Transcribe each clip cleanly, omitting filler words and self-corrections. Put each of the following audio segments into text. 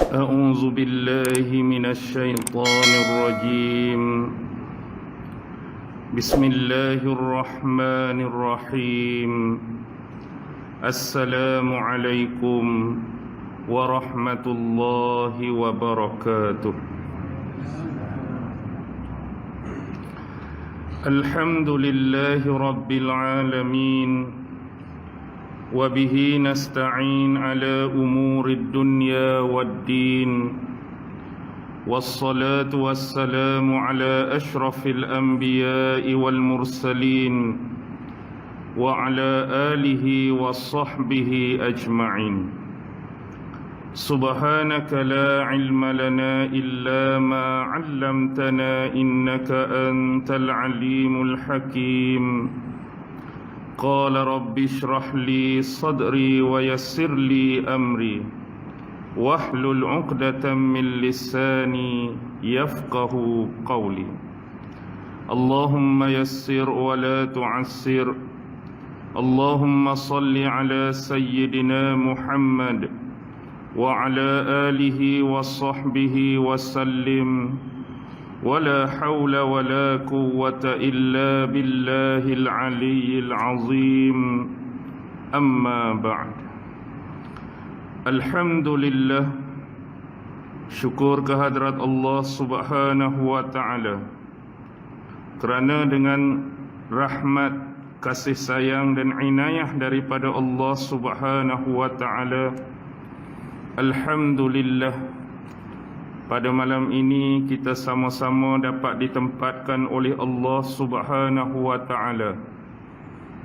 أعوذ بالله من الشيطان الرجيم. بسم الله الرحمن الرحيم. السلام عليكم ورحمة الله وبركاته. الحمد لله رب العالمين، وبه نستعين على أمور الدنيا والدين، والصلاة والسلام على أشرف الأنبياء والمرسلين وعلى آله وصحبه أجمعين. سبحانك لا علم لنا إلا ما علمتنا إنك أنت العليم الحكيم. قال رب اشرح لي صدري ويسر لي أمري واحلل عقدة من لساني يفقه قولي. اللهم يسر ولا تعسر. اللهم صل على سيدنا محمد وعلى آله وصحبه وسلم، ولا حول ولا قوة إلا بالله العلي العظيم. أما بعد. Alhamdulillah, syukur kehadrat Allah Subhanahu wa ta'ala, kerana dengan rahmat, kasih sayang dan inayah daripada Allah Subhanahu wa ta'ala, alhamdulillah, pada malam ini kita sama-sama dapat ditempatkan oleh Allah Subhanahu wa ta'ala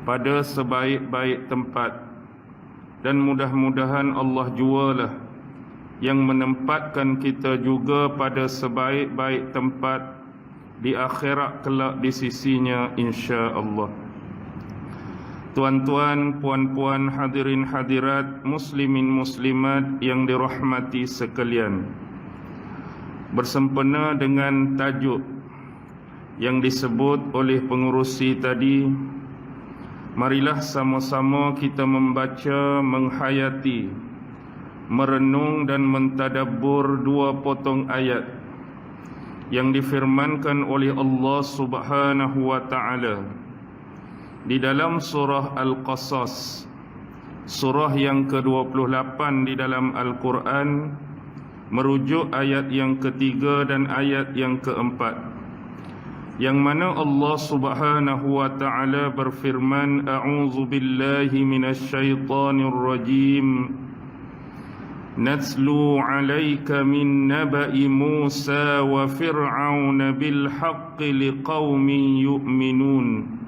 pada sebaik-baik tempat. Dan mudah-mudahan Allah jualah yang menempatkan kita juga pada sebaik-baik tempat di akhirat kelak di sisinya, insya-Allah. Tuan-tuan, puan-puan, hadirin hadirat, muslimin muslimat yang dirahmati sekalian, bersempena dengan tajuk yang disebut oleh pengurusi tadi, marilah sama-sama kita membaca, menghayati, merenung dan mentadabbur dua potong ayat yang difirmankan oleh Allah Subhanahu wa ta'ala di dalam surah Al-Qasas, surah yang ke-28 di dalam Al-Quran, merujuk ayat yang ketiga dan ayat yang keempat, yang mana Allah Subhanahu wa ta'ala berfirman, A'udzu billahi minasyaitonir rajim. Natslu 'alaika min naba'i Musa wa Fir'aun bil haqqi liqaumin yu'minun.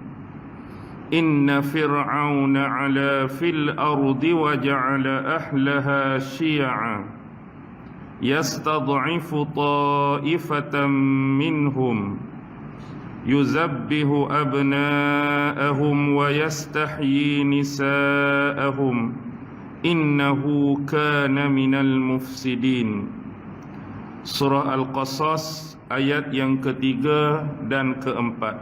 Inna Fir'aun 'ala fil ardi wa ja'ala ahlaha syi'a yastad'ifu ta'ifatan minhum yuzabbihu abna'ahum wa yastahyi nisa'ahum innahu kana minal mufsidin. Surah Al-Qasas ayat yang ketiga dan keempat.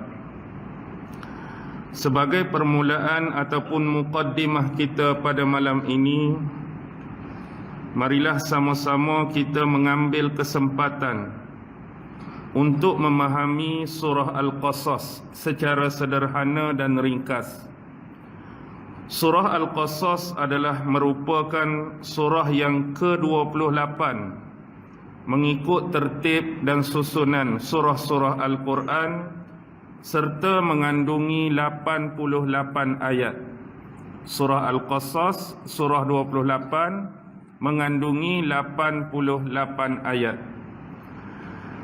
Sebagai permulaan ataupun muqaddimah kita pada malam ini, marilah sama-sama kita mengambil kesempatan untuk memahami surah Al-Qasas secara sederhana dan ringkas. Surah Al-Qasas adalah merupakan surah yang ke-28 mengikut tertib dan susunan surah-surah Al-Quran, serta mengandungi 88 ayat. Surah Al-Qasas, surah 28, mengandungi 88 ayat.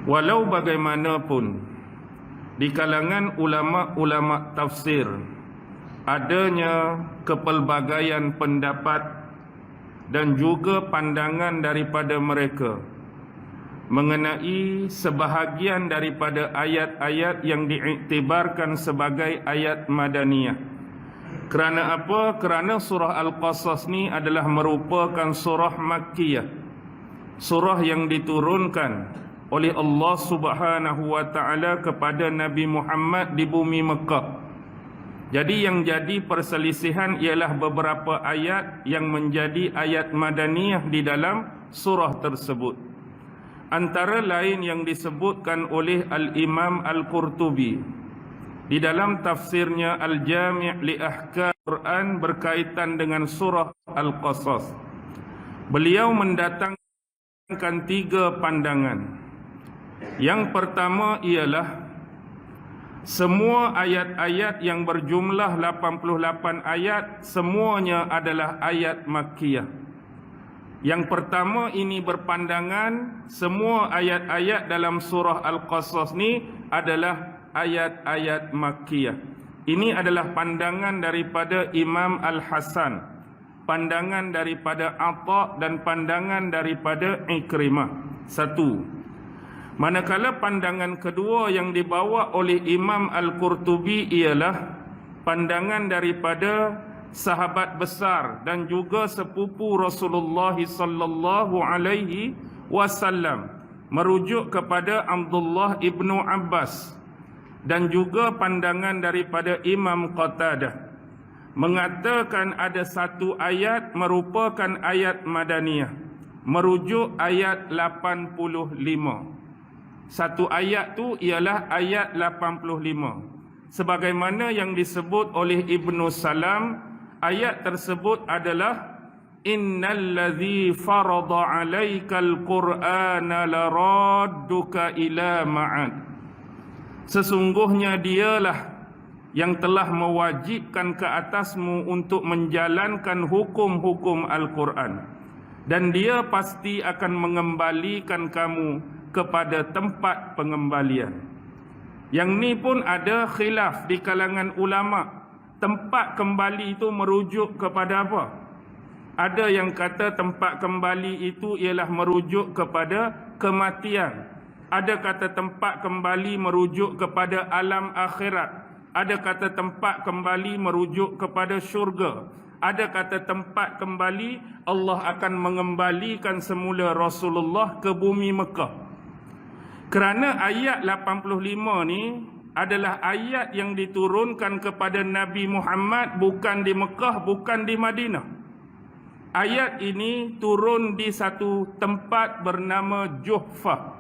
Walau bagaimanapun, di kalangan ulama-ulama tafsir adanya kepelbagaian pendapat dan juga pandangan daripada mereka mengenai sebahagian daripada ayat-ayat yang diiktibarkan sebagai ayat madaniyah. Kerana apa? Kerana surah Al-Qasas ni adalah merupakan surah Makkiyah, surah yang diturunkan oleh Allah Subhanahu wa ta'ala kepada Nabi Muhammad di bumi Mekah. Jadi yang jadi perselisihan ialah beberapa ayat yang menjadi ayat madaniyah di dalam surah tersebut. Antara lain yang disebutkan oleh Al-Imam Al-Qurtubi di dalam tafsirnya Al-Jami' li Ahkam Quran berkaitan dengan surah Al-Qasas. Beliau mendatangkan 3 pandangan. Yang pertama ialah semua ayat-ayat yang berjumlah 88 ayat semuanya adalah ayat Makkiyah. Yang pertama ini berpandangan semua ayat-ayat dalam surah Al-Qasas ni adalah ayat-ayat Makkiyah. Ini adalah pandangan daripada Imam Al-Hasan, pandangan daripada Atha dan pandangan daripada Ikrimah. 1. Manakala pandangan kedua yang dibawa oleh Imam Al-Qurtubi ialah pandangan daripada sahabat besar dan juga sepupu Rasulullah sallallahu alaihi wasallam, merujuk kepada Abdullah ibnu Abbas, dan juga pandangan daripada Imam Qatadah, mengatakan ada satu ayat merupakan ayat Madaniyah, merujuk ayat 85. Satu ayat tu ialah ayat 85. Sebagaimana yang disebut oleh Ibnu Salam, ayat tersebut adalah Innalladzi farada 'alaikal Qur'ana laradduka ila ma'ad. Sesungguhnya dialah yang telah mewajibkan ke atasmu untuk menjalankan hukum-hukum Al-Quran, dan dia pasti akan mengembalikan kamu kepada tempat pengembalian. Yang ni pun ada khilaf di kalangan ulama. Tempat kembali itu merujuk kepada apa? Ada yang kata tempat kembali itu ialah merujuk kepada kematian. Ada kata tempat kembali merujuk kepada alam akhirat. Ada kata tempat kembali merujuk kepada syurga. Ada kata tempat kembali Allah akan mengembalikan semula Rasulullah ke bumi Mekah. Kerana ayat 85 ni adalah ayat yang diturunkan kepada Nabi Muhammad bukan di Mekah, bukan di Madinah. Ayat ini turun di satu tempat bernama Juhfah.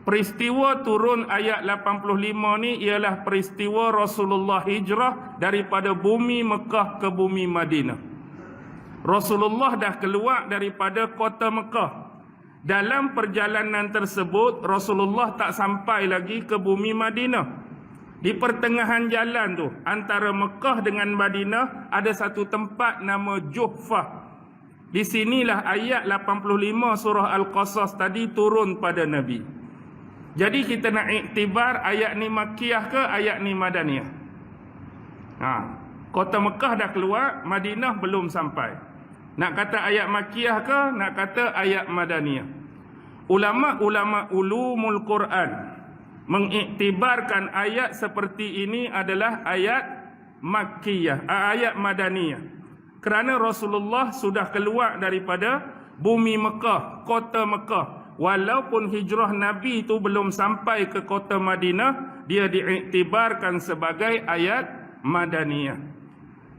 Peristiwa turun ayat 85 ni ialah peristiwa Rasulullah hijrah daripada bumi Mekah ke bumi Madinah. Rasulullah dah keluar daripada kota Mekah. Dalam perjalanan tersebut Rasulullah tak sampai lagi ke bumi Madinah. Di pertengahan jalan tu antara Mekah dengan Madinah ada satu tempat nama Juhfah. Di sinilah ayat 85 surah Al-Qasas tadi turun pada Nabi. Jadi kita nak iktibar ayat ni Makkiyah ke ayat ni Madaniyah? Kota Mekah dah keluar, Madinah belum sampai. Nak kata ayat Makkiyah ke, nak kata ayat Madaniyah? Ulama-ulama ulumul Quran mengiktibarkan ayat seperti ini adalah ayat Makkiyah, ayat Madaniyah. Kerana Rasulullah sudah keluar daripada bumi Mekah, kota Mekah. Walaupun hijrah Nabi itu belum sampai ke kota Madinah, dia diiktibarkan sebagai ayat Madaniyah.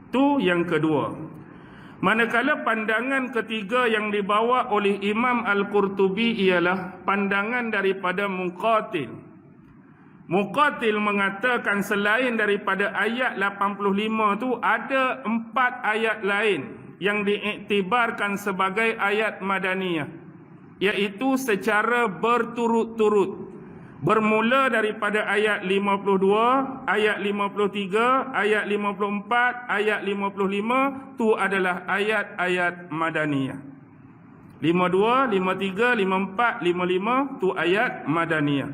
Itu yang kedua. Manakala pandangan ketiga yang dibawa oleh Imam Al-Qurtubi ialah pandangan daripada Muqatil. Muqatil mengatakan selain daripada ayat 85 tu ada 4 ayat lain yang diiktibarkan sebagai ayat Madaniyah, iaitu secara berturut-turut. Bermula daripada ayat 52, ayat 53, ayat 54, ayat 55, tu adalah ayat-ayat Madaniyah. 52, 53, 54, 55 tu ayat Madaniyah.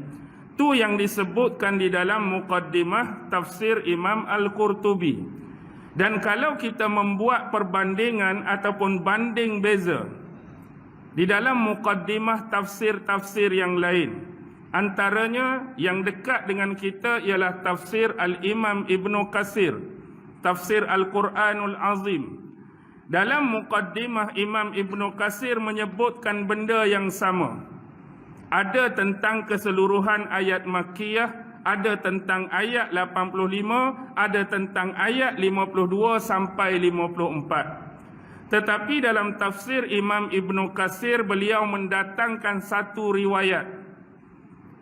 Tu yang disebutkan di dalam muqaddimah tafsir Imam Al-Qurtubi. Dan kalau kita membuat perbandingan ataupun banding beza di dalam muqaddimah tafsir-tafsir yang lain, antaranya yang dekat dengan kita ialah tafsir Al-Imam Ibnu Katsir, tafsir Al-Quranul Azim. Dalam muqaddimah Imam Ibnu Katsir menyebutkan benda yang sama. Ada tentang keseluruhan ayat Makkiyah, ada tentang ayat 85, ada tentang ayat 52 sampai 54. Tetapi dalam tafsir Imam Ibn Katsir, beliau mendatangkan satu riwayat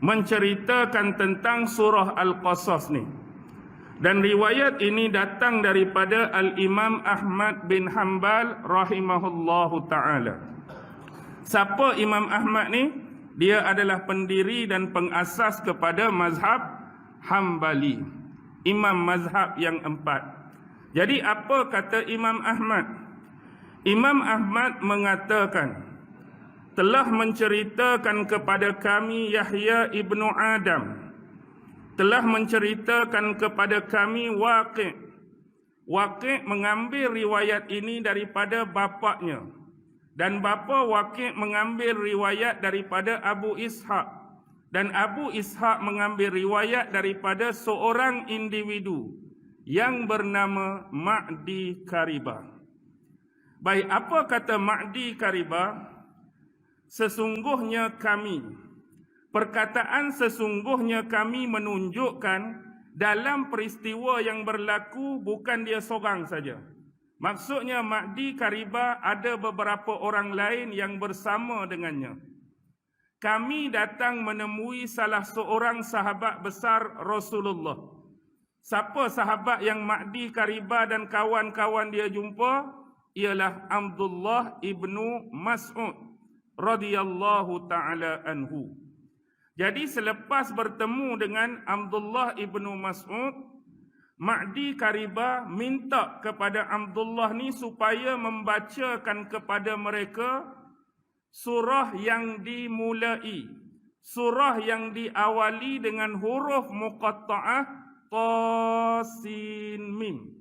menceritakan tentang surah Al-Qasas ni. Dan riwayat ini datang daripada Al-Imam Ahmad bin Hanbal rahimahullahu ta'ala. Siapa Imam Ahmad ni? Dia adalah pendiri dan pengasas kepada mazhab Hambali, imam mazhab yang 4. Jadi apa kata Imam Ahmad? Imam Ahmad mengatakan, telah menceritakan kepada kami Yahya ibnu Adam, telah menceritakan kepada kami Waqi'. Waqi' mengambil riwayat ini daripada bapaknya, dan bapa Waqi' mengambil riwayat daripada Abu Ishaq, dan Abu Ishaq mengambil riwayat daripada seorang individu yang bernama Ma'di Karibah. Baik, apa kata Ma'di Karibah? Sesungguhnya kami, perkataan sesungguhnya kami menunjukkan dalam peristiwa yang berlaku bukan dia seorang saja. Maksudnya Ma'di Karibah ada beberapa orang lain yang bersama dengannya. Kami datang menemui salah seorang sahabat besar Rasulullah. Siapa sahabat yang Ma'di Karibah dan kawan-kawan dia jumpa? Ialah Abdullah ibnu Mas'ud radhiyallahu ta'ala anhu. Jadi selepas bertemu dengan Abdullah ibnu Mas'ud, Ma'di Karibah minta kepada Abdullah ni supaya membacakan kepada mereka surah yang dimulai, surah yang diawali dengan huruf muqatta'ah ta sin mim.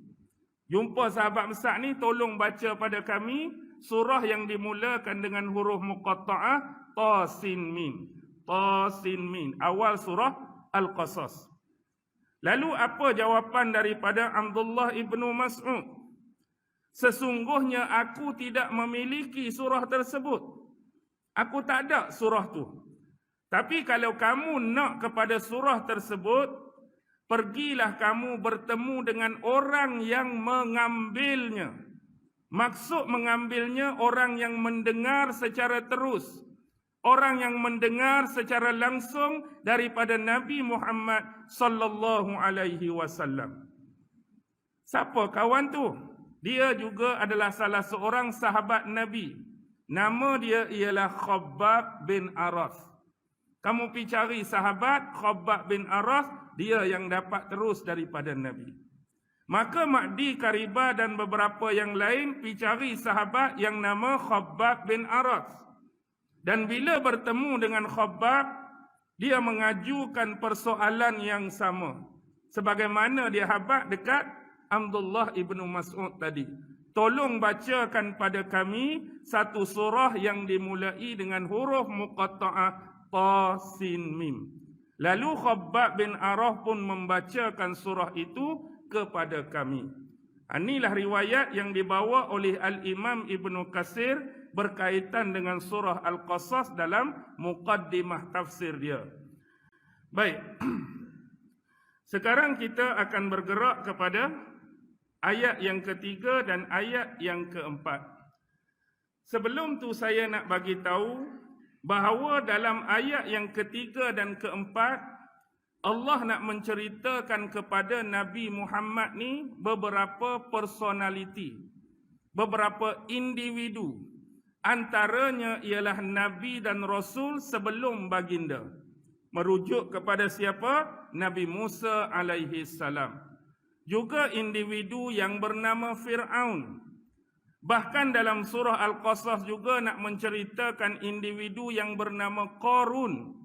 Jumpa sahabat besar ni, tolong baca pada kami surah yang dimulakan dengan huruf muqatta'ah ta sin mim. Ta sin mim, awal surah Al-Qasas. Lalu apa jawapan daripada Abdullah ibnu Mas'ud? Sesungguhnya aku tidak memiliki surah tersebut. Aku tak ada surah tu. Tapi kalau kamu nak kepada surah tersebut, pergilah kamu bertemu dengan orang yang mengambilnya. Maksud mengambilnya, orang yang mendengar secara terus, orang yang mendengar secara langsung daripada Nabi Muhammad sallallahu alaihi wasallam. Siapa kawan tu? Dia juga adalah salah seorang sahabat Nabi. Nama dia ialah Khabbab bin Aras. Kamu pergi cari sahabat Khabbab bin Aras, dia yang dapat terus daripada Nabi. Maka Ma'di Karibah dan beberapa yang lain pergi cari sahabat yang nama Khabbab bin Aras. Dan bila bertemu dengan Khabbab, dia mengajukan persoalan yang sama. Sebagaimana dia habaq dekat Abdullah ibnu Mas'ud tadi. Tolong bacakan pada kami satu surah yang dimulai dengan huruf muqatta'ah ta sin mim. Lalu Khabbab bin Arah pun membacakan surah itu kepada kami. Inilah riwayat yang dibawa oleh Al-Imam Ibn Katsir berkaitan dengan surah Al-Qasas dalam muqaddimah tafsir dia. Baik. Sekarang kita akan bergerak kepada ayat yang ketiga dan ayat yang keempat. Sebelum tu saya nak bagi tahu bahawa dalam ayat yang ketiga dan keempat, Allah nak menceritakan kepada Nabi Muhammad ni beberapa personaliti, beberapa individu. Antaranya ialah Nabi dan Rasul sebelum baginda. Merujuk kepada siapa? Nabi Musa alaihi salam. Juga individu yang bernama Fir'aun. Bahkan dalam surah Al-Qasas juga nak menceritakan individu yang bernama Qarun.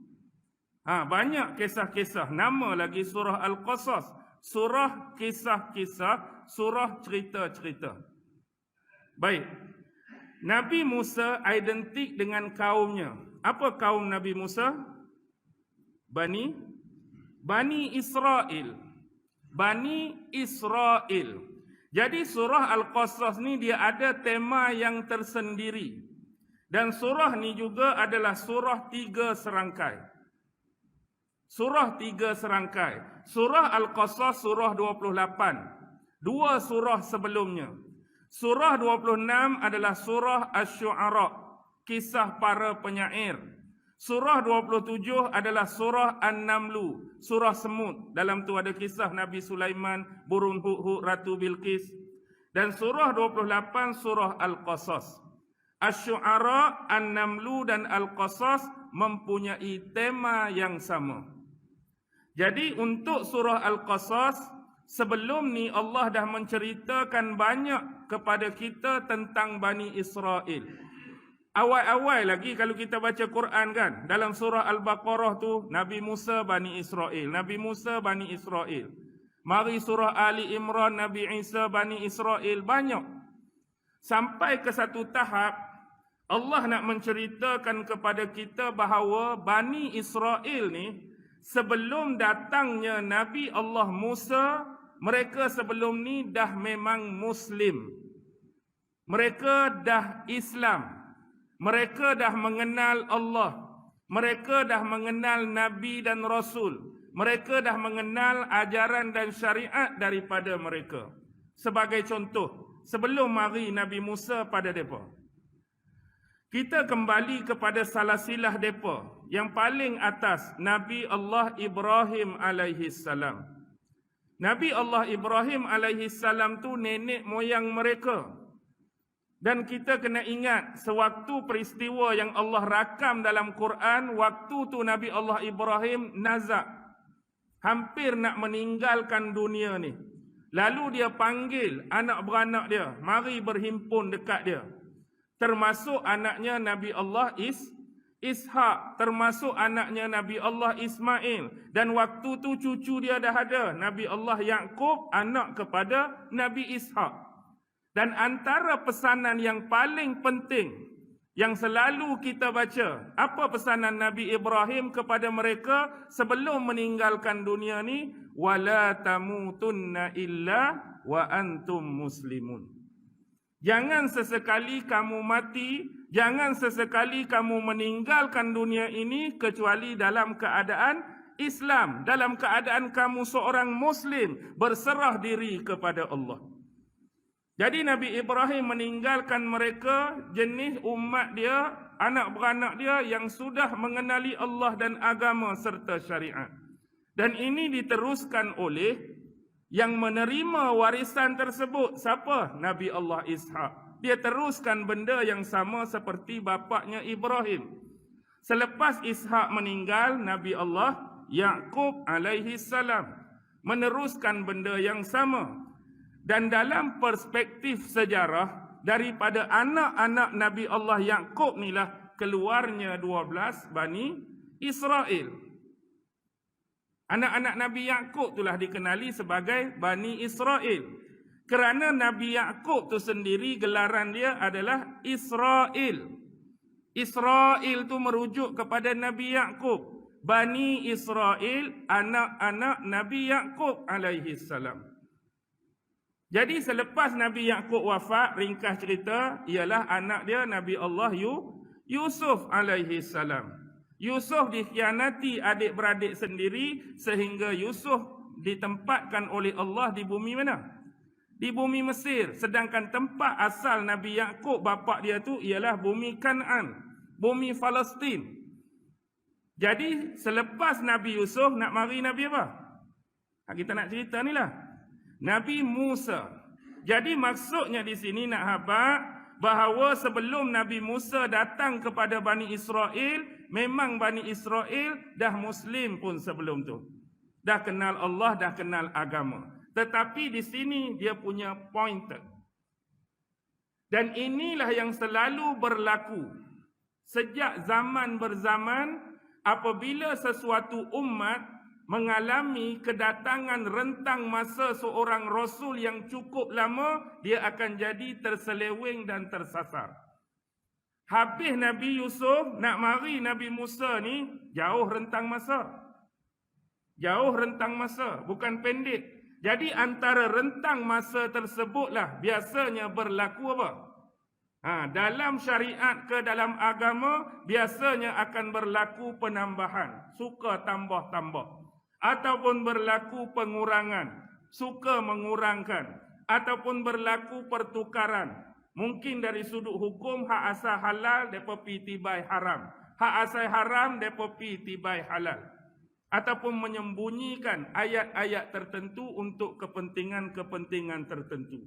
Banyak kisah-kisah. Nama lagi surah Al-Qasas. Surah kisah-kisah, surah cerita-cerita. Baik. Nabi Musa identik dengan kaumnya. Apa kaum Nabi Musa? Bani Israel. Bani Israel. Jadi surah Al-Qasas ni dia ada tema yang tersendiri. Dan surah ni juga adalah surah 3 serangkai. Surah 3 serangkai. Surah Al-Qasas surah 28. 2 surah sebelumnya. Surah 26 adalah surah Asy-Syu'ara, kisah para penyair. Surah 27 adalah surah An-Namlu, surah semut. Dalam tu ada kisah Nabi Sulaiman, burung Hud-Hud, Ratu Bilqis. Dan surah 28 surah Al-Qasas. Asy-Syu'ara, An-Namlu dan Al-Qasas mempunyai tema yang sama. Jadi untuk surah Al-Qasas, sebelum ni Allah dah menceritakan banyak kepada kita tentang Bani Israel. Awal-awal lagi kalau kita baca Quran kan, dalam surah Al-Baqarah tu, Nabi Musa Bani Israel, Nabi Musa Bani Israel. Mari surah Ali Imran, Nabi Isa Bani Israel, banyak. Sampai ke satu tahap, Allah nak menceritakan kepada kita bahawa Bani Israel ni, sebelum datangnya Nabi Allah Musa, mereka sebelum ni dah memang Muslim. Mereka dah Islam. Mereka dah mengenal Allah. Mereka dah mengenal Nabi dan Rasul. Mereka dah mengenal ajaran dan syariat daripada mereka. Sebagai contoh, sebelum mari Nabi Musa pada mereka, kita kembali kepada salasilah mereka. Yang paling atas, Nabi Allah Ibrahim alaihi salam. Nabi Allah Ibrahim alaihi salam tu nenek moyang mereka. Dan kita kena ingat, sewaktu peristiwa yang Allah rakam dalam Quran, waktu tu Nabi Allah Ibrahim nazak, hampir nak meninggalkan dunia ni. Lalu dia panggil anak beranak dia, mari berhimpun dekat dia. Termasuk anaknya Nabi Allah Ishak, termasuk anaknya Nabi Allah Ismail. Dan waktu tu cucu dia dah ada, Nabi Allah Yaqub, anak kepada Nabi Ishak. Dan antara pesanan yang paling penting yang selalu kita baca, apa pesanan Nabi Ibrahim kepada mereka sebelum meninggalkan dunia ni? Wala tamutunna illa wa antum muslimun. Jangan sesekali kamu mati, jangan sesekali kamu meninggalkan dunia ini kecuali dalam keadaan Islam, dalam keadaan kamu seorang Muslim berserah diri kepada Allah. Jadi Nabi Ibrahim meninggalkan mereka, jenis umat dia, anak beranak dia yang sudah mengenali Allah dan agama serta syariat. Dan ini diteruskan oleh yang menerima warisan tersebut. Siapa? Nabi Allah Ishak. Dia teruskan benda yang sama seperti bapaknya Ibrahim. Selepas Ishak meninggal, Nabi Allah Yaqub alaihi salam meneruskan benda yang sama. Dan dalam perspektif sejarah, daripada anak-anak Nabi Allah Yaqub inilah keluarnya 12 Bani Israel. Anak-anak Nabi Yaqub itulah dikenali sebagai Bani Israel. Kerana Nabi Yaqub itu sendiri gelaran dia adalah Israel. Israel itu merujuk kepada Nabi Yaqub. Bani Israel, anak-anak Nabi Yaqub alaihi salam. Jadi selepas Nabi Yaqub wafat, ringkas cerita, ialah anak dia Nabi Allah Yusuf alaihi salam. Yusuf dikhianati adik-beradik sendiri sehingga Yusuf ditempatkan oleh Allah di bumi mana? Di bumi Mesir. Sedangkan tempat asal Nabi Yaqub, bapa dia tu ialah bumi Kan'an, bumi Palestin. Jadi selepas Nabi Yusuf nak mari Nabi apa? Kita nak cerita ni lah. Nabi Musa. Jadi maksudnya di sini nak habaq bahawa sebelum Nabi Musa datang kepada Bani Israel, memang Bani Israel dah Muslim pun sebelum tu. Dah kenal Allah, dah kenal agama. Tetapi di sini dia punya pointer. Dan inilah yang selalu berlaku. Sejak zaman berzaman, apabila sesuatu umat mengalami kedatangan rentang masa seorang Rasul yang cukup lama, dia akan jadi terseleweng dan tersasar. Habis Nabi Yusuf, nak mari Nabi Musa ni, jauh rentang masa. Jauh rentang masa, bukan pendek. Jadi antara rentang masa tersebutlah biasanya berlaku apa? Dalam syariat ke dalam agama, biasanya akan berlaku penambahan. Suka tambah-tambah. Ataupun berlaku pengurangan, suka mengurangkan. ataupun berlaku pertukaran. Mungkin dari sudut hukum hak asal halal depa pi tibai haram. Hak asal haram depa pi tibai halal. Ataupun menyembunyikan ayat-ayat tertentu untuk kepentingan-kepentingan tertentu.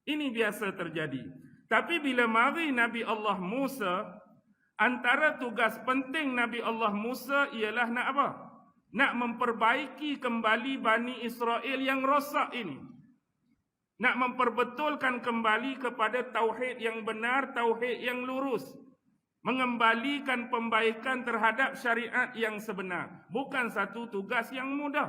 Ini biasa terjadi. Tapi bila mari Nabi Allah Musa, antara tugas penting Nabi Allah Musa ialah nak apa? Nak memperbaiki kembali Bani Israel yang rosak ini. Nak memperbetulkan kembali kepada tauhid yang benar, tauhid yang lurus. Mengembalikan pembaikan terhadap syariat yang sebenar. Bukan satu tugas yang mudah.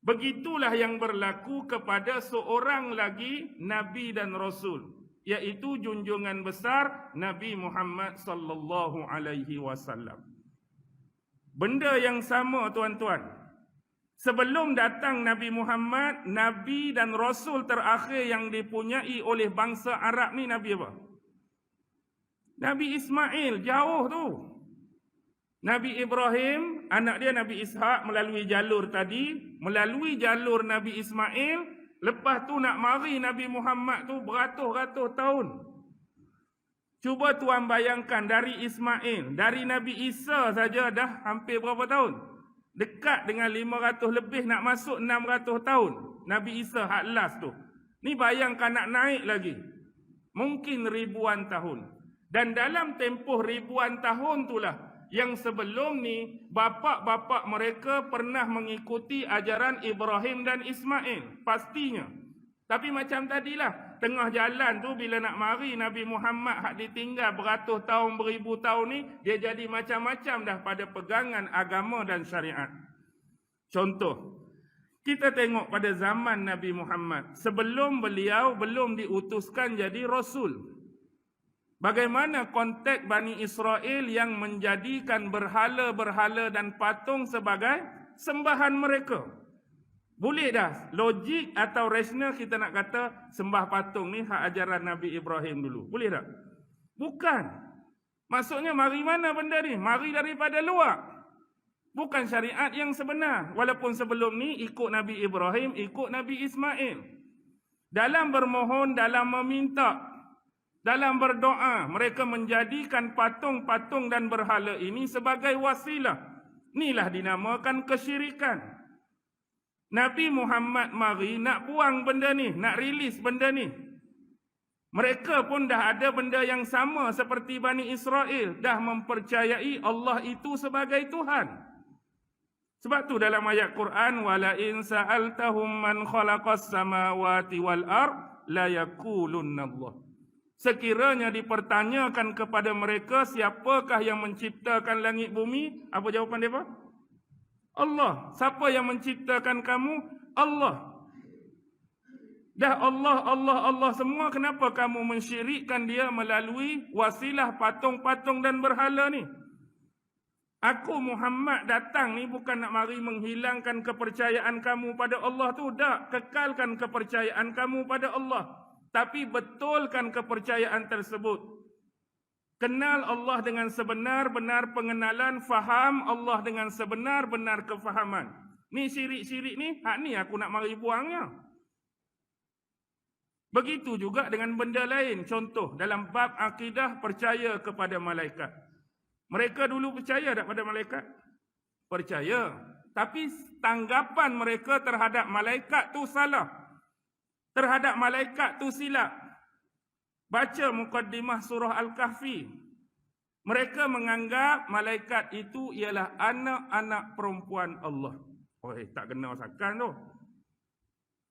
Begitulah yang berlaku kepada seorang lagi Nabi dan Rasul. Iaitu junjungan besar Nabi Muhammad sallallahu alaihi wasallam. Benda yang sama tuan-tuan. Sebelum datang Nabi Muhammad, Nabi dan Rasul terakhir yang dipunyai oleh bangsa Arab ni Nabi apa? Nabi Ismail, jauh tu. Nabi Ibrahim, anak dia Nabi Ishak melalui jalur tadi, melalui jalur Nabi Ismail, lepas tu nak mari Nabi Muhammad tu beratus-ratus tahun. Cuba tuan bayangkan dari Ismail, dari Nabi Isa saja dah hampir berapa tahun? Dekat dengan 500 lebih nak masuk 600 tahun. Nabi Isa hak last tu. Ni bayangkan nak naik lagi. Mungkin ribuan tahun. Dan dalam tempoh ribuan tahun itulah yang sebelum ni bapa-bapa mereka pernah mengikuti ajaran Ibrahim dan Ismail. Pastinya. Tapi macam tadilah. Tengah jalan tu bila nak mari Nabi Muhammad hak ditinggal beratus tahun, beribu tahun ni, dia jadi macam-macam dah pada pegangan agama dan syariat. Contoh, kita tengok pada zaman Nabi Muhammad. Sebelum beliau belum diutuskan jadi Rasul. Bagaimana konteks Bani Israel yang menjadikan berhala-berhala dan patung sebagai sembahan mereka? Boleh dah, logik atau rasional kita nak kata sembah patung ni hak ajaran Nabi Ibrahim dulu. Boleh tak? Bukan. Maksudnya mari mana benda ni? Mari daripada luar. Bukan syariat yang sebenar. Walaupun sebelum ni ikut Nabi Ibrahim, ikut Nabi Ismail. Dalam bermohon, dalam meminta, dalam berdoa, mereka menjadikan patung-patung dan berhala ini sebagai wasilah. Inilah dinamakan kesyirikan. Nabi Muhammad mari nak buang benda ni, nak rilis benda ni. Mereka pun dah ada benda yang sama seperti Bani Israel. Dah mempercayai Allah itu sebagai Tuhan. Sebab tu dalam ayat Quran, وَلَئِنْ سَأَلْتَهُمْ مَنْ خَلَقَ السَّمَاوَاتِ وَالْأَرْضِ لَيَقُولُنَّ اللَّهُ. Sekiranya dipertanyakan kepada mereka siapakah yang menciptakan langit bumi, apa jawapan mereka? Allah. Siapa yang menciptakan kamu? Allah. Dah Allah semua, kenapa kamu mensyirikkan dia melalui wasilah patung-patung dan berhala ni? Aku Muhammad datang ni bukan nak mari menghilangkan kepercayaan kamu pada Allah tu. Tak, kekalkan kepercayaan kamu pada Allah. Tapi betulkan kepercayaan tersebut. Kenal Allah dengan sebenar-benar pengenalan, faham Allah dengan sebenar-benar kefahaman. Ni syirik-syirik ni, hak ni aku nak mari buangnya. Begitu juga dengan benda lain. Contoh, dalam bab akidah percaya kepada malaikat. Mereka dulu percaya tak pada malaikat? Percaya. Tapi tanggapan mereka terhadap malaikat tu salah. Terhadap malaikat tu silap. Baca mukaddimah surah Al-Kahfi. Mereka menganggap malaikat itu ialah anak-anak perempuan Allah. Oh, tak kena sakan tu.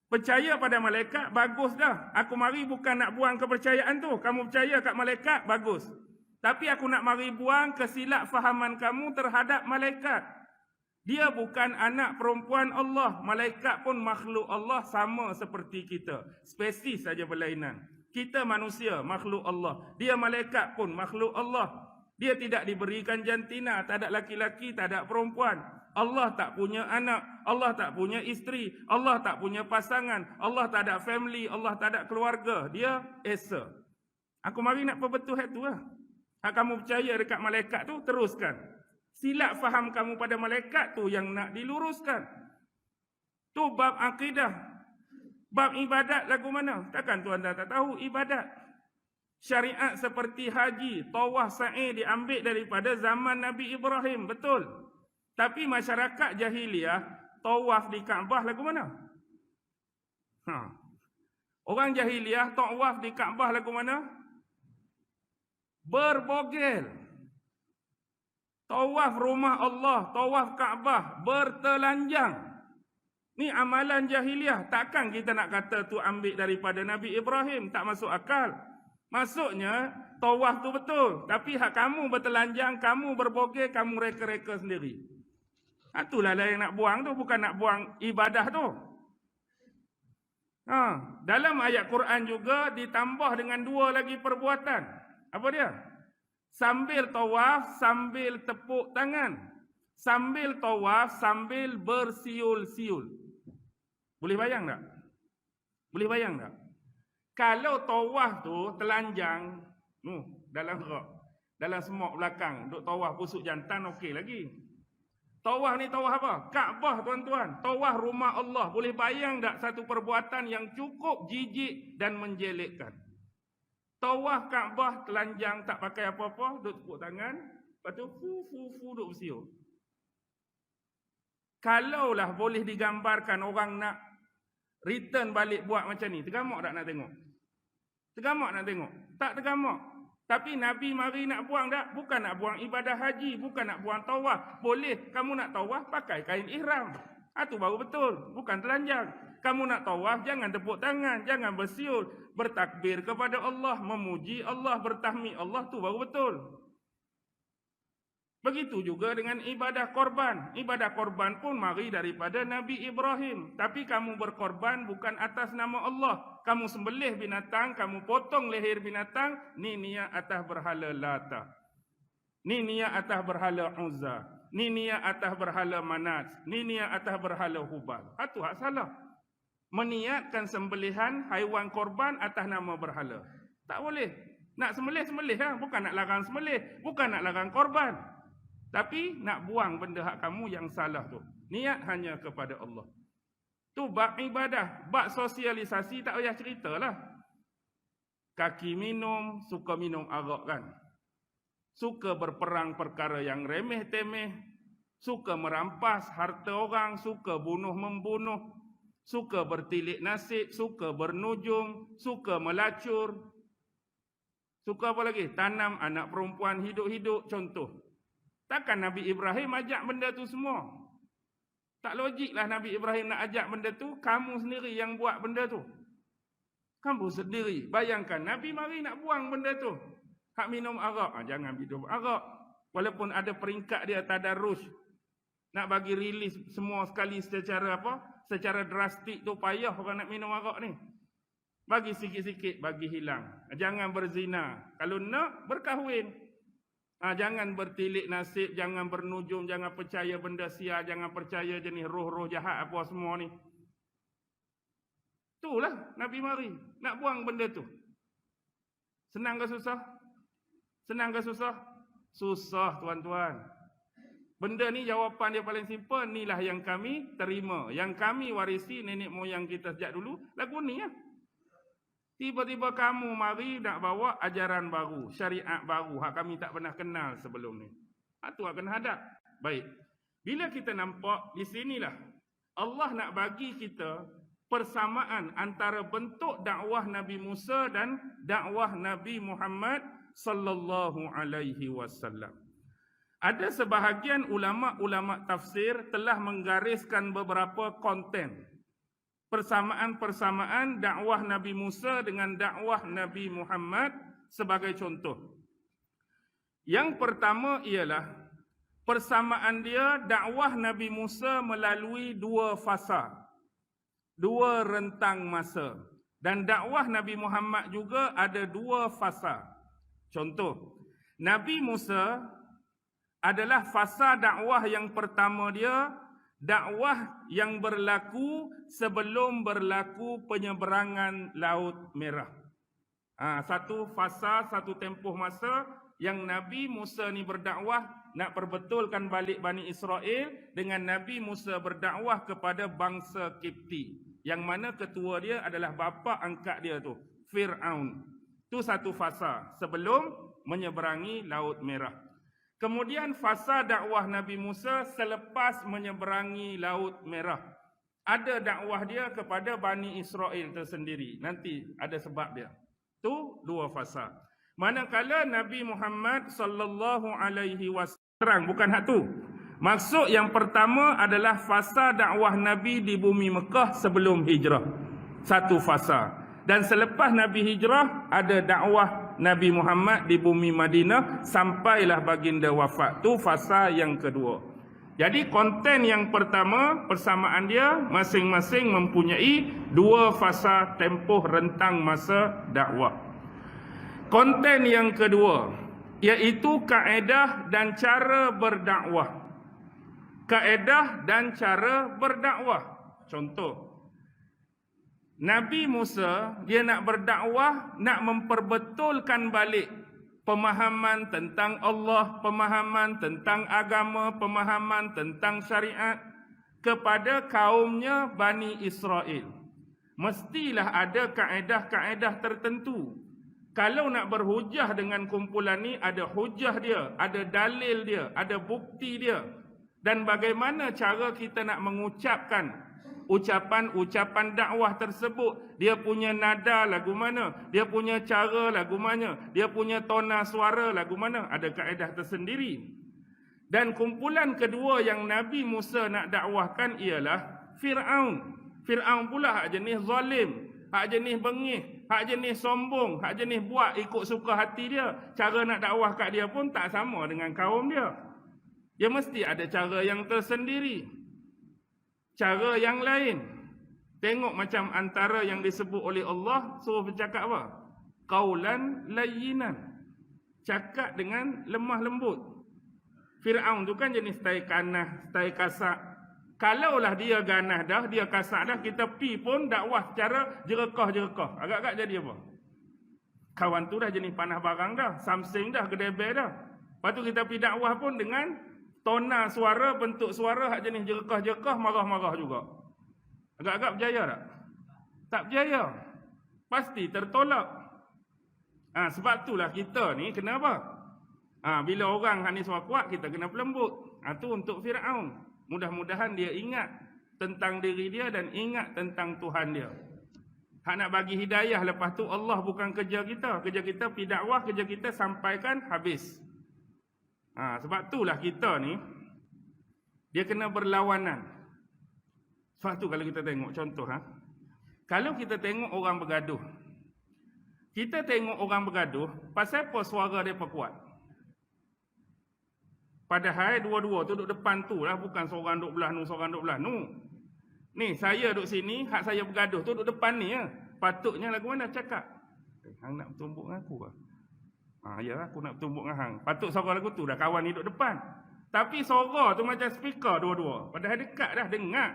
Percaya pada malaikat, bagus dah. Aku mari bukan nak buang kepercayaan tu. Kamu percaya kat malaikat, bagus. Tapi aku nak mari buang kesilap fahaman kamu terhadap malaikat. Dia bukan anak perempuan Allah. Malaikat pun makhluk Allah sama seperti kita. Spesies saja berlainan. Kita manusia, makhluk Allah. Dia malaikat pun makhluk Allah. Dia tidak diberikan jantina, tak ada laki-laki, tak ada perempuan. Allah tak punya anak, Allah tak punya isteri, Allah tak punya pasangan, Allah tak ada family, Allah tak ada keluarga. Dia Esa. Aku mari nak perbetul hak tu lah. Hak kamu percaya dekat malaikat tu, teruskan. Silap faham kamu pada malaikat tu yang nak diluruskan. Tu bab akidah. Bab ibadat lagu mana? Takkan tuan tak tahu ibadat. Syariat seperti haji, tawaf, sa'i diambil daripada zaman Nabi Ibrahim, betul. Tapi masyarakat jahiliah, tawaf di Kaabah lagu mana? Orang jahiliah, tawaf di Kaabah lagu mana? Berbogel. Tawaf rumah Allah, tawaf Kaabah, bertelanjang. Ni amalan jahiliah. Takkan kita nak kata tu ambil daripada Nabi Ibrahim. Tak masuk akal. Maksudnya, tawaf tu betul. Tapi hak kamu bertelanjang, kamu berbogel, kamu reka-reka sendiri. Itulah lah yang nak buang tu. Bukan nak buang ibadah tu. Dalam ayat Quran juga ditambah dengan dua lagi perbuatan. Apa dia? Sambil tawaf, sambil tepuk tangan. Sambil tawaf, sambil bersiul-siul. Boleh bayang tak? Boleh bayang tak? Kalau tawaf tu telanjang, dalam rak, dalam semok belakang, duk tawaf pusuk jantan, okey lagi. Tawaf ni tawaf apa? Kaabah tuan-tuan. Tawaf rumah Allah. Boleh bayang tak satu perbuatan yang cukup jijik dan menjelekkan? Tawaf Kaabah telanjang, tak pakai apa-apa, duk tepuk tangan, lepas tu fu duk bersiul. Kalaulah boleh digambarkan orang nak return balik buat macam ni, tergamak tak nak tengok? Tergamak nak tengok? Tak tergamak. Tapi Nabi mari nak buang tak? Bukan nak buang ibadah haji, bukan nak buang tawaf. Boleh, kamu nak tawaf pakai kain ihram. Itu baru betul, bukan telanjang. Kamu nak tawaf, jangan tepuk tangan, jangan bersiul, bertakbir kepada Allah, memuji Allah, bertahmid Allah, tu baru betul. Begitu juga dengan ibadah korban. Ibadah korban pun mari daripada Nabi Ibrahim. Tapi kamu berkorban bukan atas nama Allah. Kamu sembelih binatang, kamu potong leher binatang, ni niat atas berhala Lata. Ni niat atas berhala Uzza. Ni niat atas berhala Manat. Ni niat atas berhala Hubal. Itu hak salah. Meniatkan sembelihan haiwan korban atas nama berhala. Tak boleh. Nak sembelih lah. Bukan nak larang sembelih. Bukan nak larang korban. Tapi nak buang benda hak kamu yang salah tu. Niat hanya kepada Allah. Tu bab ibadah. Bab sosialisasi tak payah ceritalah. Kaki minum, suka minum arak kan. Suka berperang perkara yang remeh-temeh. Suka merampas harta orang. Suka bunuh-membunuh. Suka bertilik nasib. Suka bernujung. Suka melacur. Suka apa lagi? Tanam anak perempuan hidup-hidup. Contoh. Takkan Nabi Ibrahim ajak benda tu semua? Tak logiklah Nabi Ibrahim nak ajak benda tu, kamu sendiri yang buat benda tu. Kamu sendiri. Bayangkan, Nabi mari nak buang benda tu. Hak minum arak. Jangan minum arak. Walaupun ada peringkat dia tadarus. Nak bagi rilis semua sekali secara apa? Secara drastik tu payah orang nak minum arak ni. Bagi sikit-sikit, bagi hilang. Jangan berzina. Kalau nak, berkahwin. Jangan bertilik nasib, jangan bernujum, jangan percaya benda sia, jangan percaya jenis roh-roh jahat apa semua ni. Itulah Nabi mari nak buang benda tu. Senang ke susah? Senang ke susah? Susah tuan-tuan. Benda ni jawapan dia paling simple, inilah yang kami terima. Yang kami warisi nenek moyang kita sejak dulu, lagu ni ya. Tiba-tiba kamu mari nak bawa ajaran baru, syariat baru, hak kami tak pernah kenal sebelum ni. Itu akan hadap. Baik. Bila kita nampak di sinilah Allah nak bagi kita persamaan antara bentuk dakwah Nabi Musa dan dakwah Nabi Muhammad sallallahu alaihi wasallam. Ada sebahagian ulama-ulama tafsir telah menggariskan beberapa konten persamaan-persamaan dakwah Nabi Musa dengan dakwah Nabi Muhammad sebagai contoh. Yang pertama ialah persamaan dia dakwah Nabi Musa melalui dua fasa, dua rentang masa. Dan dakwah Nabi Muhammad juga ada dua fasa. Contoh, Nabi Musa adalah fasa dakwah yang pertama dia, dakwah yang berlaku sebelum berlaku penyeberangan Laut Merah. Satu fasa, satu tempoh masa yang Nabi Musa ni berdakwah nak perbetulkan balik Bani Israel dengan Nabi Musa berdakwah kepada bangsa Kipti. Yang mana ketua dia adalah bapa angkat dia tu, Fir'aun. Itu satu fasa sebelum menyeberangi Laut Merah. Kemudian fasa dakwah Nabi Musa selepas menyeberangi Laut Merah. Ada dakwah dia kepada Bani Israel tersendiri. Nanti ada sebab dia. Itu dua fasa. Manakala Nabi Muhammad sallallahu alaihi wasallam, bukan hak tu. Maksud yang pertama adalah fasa dakwah Nabi di bumi Mekah sebelum hijrah. Satu fasa. Dan selepas Nabi hijrah, ada dakwah Nabi Muhammad di bumi Madinah sampailah baginda wafat. Itu fasa yang kedua. Jadi konten yang pertama, persamaan dia masing-masing mempunyai dua fasa tempoh rentang masa dakwah. Konten yang kedua, iaitu kaedah dan cara berdakwah. Kaedah dan cara berdakwah. Contoh, Nabi Musa, dia nak berdakwah, nak memperbetulkan balik pemahaman tentang Allah, pemahaman tentang agama, pemahaman tentang syariat kepada kaumnya Bani Israel. Mestilah ada kaedah-kaedah tertentu. Kalau nak berhujah dengan kumpulan ni, ada hujah dia, ada dalil dia, ada bukti dia. Dan bagaimana cara kita nak mengucapkan ucapan-ucapan dakwah tersebut. Dia punya nada lagu mana, dia punya cara lagu mana, dia punya tona suara lagu mana. Ada kaedah tersendiri. Dan kumpulan kedua yang Nabi Musa nak dakwahkan ialah Fir'aun. Fir'aun pula hak jenis zalim, hak jenis bengih, hak jenis sombong, hak jenis buat ikut suka hati dia. Cara nak dakwah kat dia pun tak sama dengan kaum dia. Dia mesti ada cara yang tersendiri. Cara yang lain. Tengok macam antara yang disebut oleh Allah, suruh bercakap apa? Qaulan layyinan. Cakap dengan lemah lembut. Fir'aun tu kan jenis style kanah, style kasar. Kalaulah dia ganah dah, dia kasar dah, kita pi pun dakwah secara jerekah-jerekah. Agak-agak jadi apa? Kawan tu dah jenis panah barang dah, samsing dah, gedebel dah. Lepas tu kita pi dakwah pun dengan tona suara, bentuk suara hak jenis jerekah-jerekah, marah-marah juga. Agak-agak berjaya tak? Tak berjaya. Pasti tertolak. Sebab itulah kita ni kena apa? Bila orang hak ni suara kuat, kita kena pelembut. Itu untuk Fir'aun. Mudah-mudahan dia ingat tentang diri dia dan ingat tentang Tuhan dia. Hak nak bagi hidayah, lepas tu Allah bukan kerja kita. Kerja kita pi dakwah, kerja kita sampaikan habis. Sebab itulah kita ni, dia kena berlawanan. Sebab tu kalau kita tengok contoh, kalau kita tengok orang bergaduh, kita tengok orang bergaduh, pasal apa suara mereka kuat? Padahal dua-dua tu duduk depan tu lah, bukan seorang duduk belah nu, seorang duduk belah nu. Ni saya duduk sini, hak saya bergaduh tu duduk depan ni ya. Patutnya lagu mana cakap? Hang nak bertumbuk dengan aku lah. Ya, aku nak bertumbuk dengan hang. Patut suara lagu tu dah kawan ni duduk depan. Tapi suara tu macam speaker dua-dua. Padahal dekat dah dengar.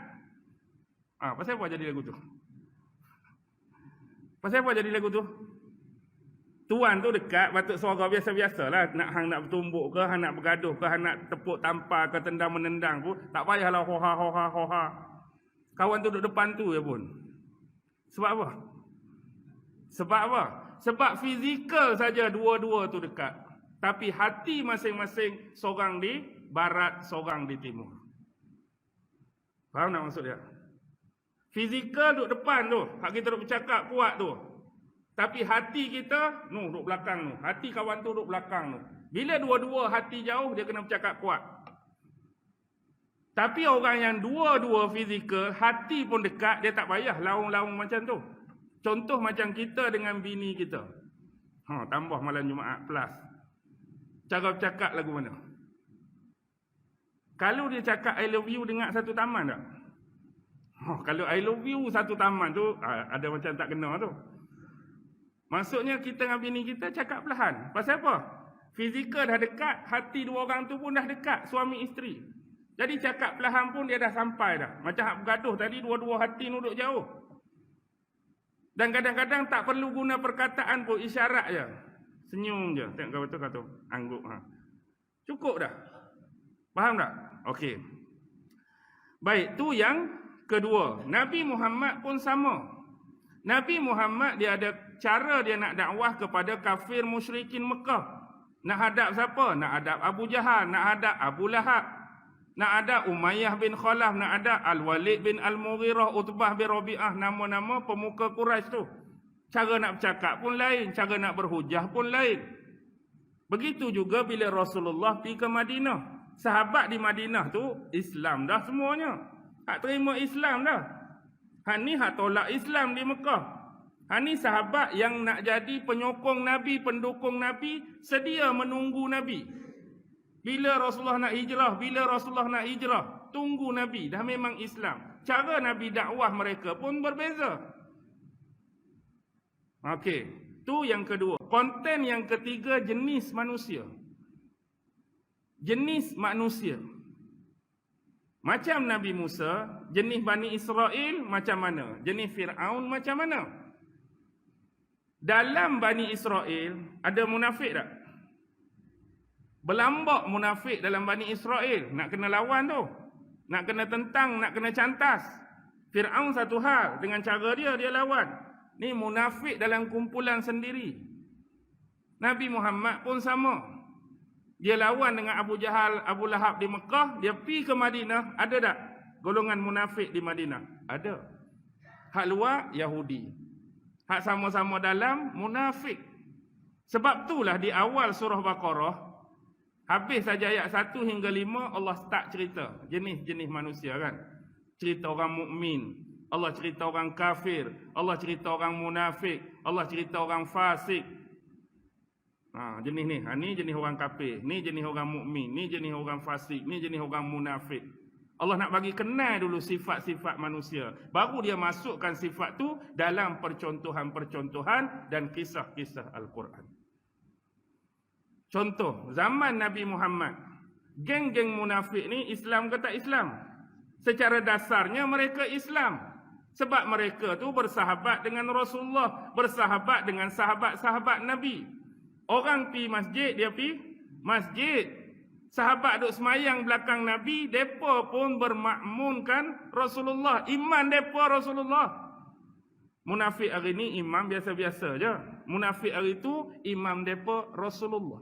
Pasal apa jadi lagu tu? Pasal apa jadi lagu tu? Tuan tu dekat, patut suara biasa-biasa lah. Nak hang nak bertumbuk ke, hang nak bergaduh ke, hang nak tepuk tampar ke, tendang menendang pun. Tak payahlah hoha. Kawan tu duduk depan tu je pun. Sebab apa? Sebab apa? Sebab fizikal saja dua-dua tu dekat. Tapi hati masing-masing, seorang di barat, seorang di timur. Faham tak maksud dia? Fizikal duduk depan tu, hak kita duduk bercakap kuat tu. Tapi hati kita, duduk belakang tu. Hati kawan tu duduk belakang tu. Bila dua-dua hati jauh, dia kena bercakap kuat. Tapi orang yang dua-dua fizikal, hati pun dekat, dia tak payah laung-laung macam tu. Contoh macam kita dengan bini kita. Tambah malam Jumaat plus. Cara bercakap lagu mana? Kalau dia cakap I love you dengar satu taman tak? Kalau I love you satu taman tu, ada macam tak kena tu. Maksudnya kita dengan bini kita cakap perlahan. Pasal apa? Fizikal dah dekat, hati dua orang tu pun dah dekat, suami isteri. Jadi cakap perlahan pun dia dah sampai dah. Macam hak bergaduh tadi, dua-dua hati duduk jauh. Dan kadang-kadang tak perlu guna perkataan pun, isyarat je. Senyum je. Tengok kau kata angguk. Cukup dah. Faham tak? Okey. Baik, tu yang kedua, Nabi Muhammad pun sama. Nabi Muhammad dia ada cara dia nak dakwah kepada kafir musyrikin Mekah. Nak hadap siapa? Nak hadap Abu Jahal, nak hadap Abu Lahab, nak hadap Umayyah bin Khalaf, nak hadap Al-Walid bin Al-Mughirah, Utbah bin Rabi'ah, nama-nama pemuka Quraisy tu. Cara nak bercakap pun lain, cara nak berhujah pun lain. Begitu juga bila Rasulullah pergi ke Madinah. Sahabat di Madinah tu Islam dah semuanya. Hak terima Islam dah. Hak ni hak tolak Islam di Mekah. Ini sahabat yang nak jadi penyokong Nabi, pendukung Nabi, sedia menunggu Nabi. Bila Rasulullah nak hijrah, tunggu Nabi, dah memang Islam. Cara Nabi dakwah mereka pun berbeza. Okey, tu yang kedua. Konten yang ketiga, jenis manusia. Jenis manusia. Macam Nabi Musa, jenis Bani Israel macam mana? Jenis Fir'aun macam mana? Dalam Bani Israel ada munafik tak? Berlambak munafik dalam Bani Israel. Nak kena lawan tu. Nak kena tentang, nak kena cantas. Fir'aun satu hal, dengan cara dia lawan. Ni munafik dalam kumpulan sendiri. Nabi Muhammad pun sama. Dia lawan dengan Abu Jahal, Abu Lahab di Mekah. Dia pergi ke Madinah. Ada tak golongan munafik di Madinah? Ada. Hak luar, Yahudi. Hak sama-sama dalam, munafik. Sebab itulah di awal surah Baqarah, habis saja ayat 1 hingga 5, Allah start cerita jenis-jenis manusia kan. Cerita orang mukmin, Allah cerita orang kafir, Allah cerita orang munafik, Allah cerita orang fasik. Jenis ni, ni jenis orang kafir, ni jenis orang mukmin, ni jenis orang fasik, ni jenis orang munafik. Allah nak bagi kenal dulu sifat-sifat manusia. Baru dia masukkan sifat tu dalam percontohan-percontohan dan kisah-kisah Al-Quran. Contoh, zaman Nabi Muhammad, geng-geng munafik ni Islam ke tak Islam? Secara dasarnya mereka Islam. Sebab mereka tu bersahabat dengan Rasulullah, bersahabat dengan sahabat-sahabat Nabi. Orang pi masjid, dia pi masjid. Sahabat duk semayang belakang Nabi, depa pun bermakmunkan Rasulullah. Iman depa Rasulullah. Munafik hari ni imam biasa-biasa je. Munafik hari tu imam depa Rasulullah.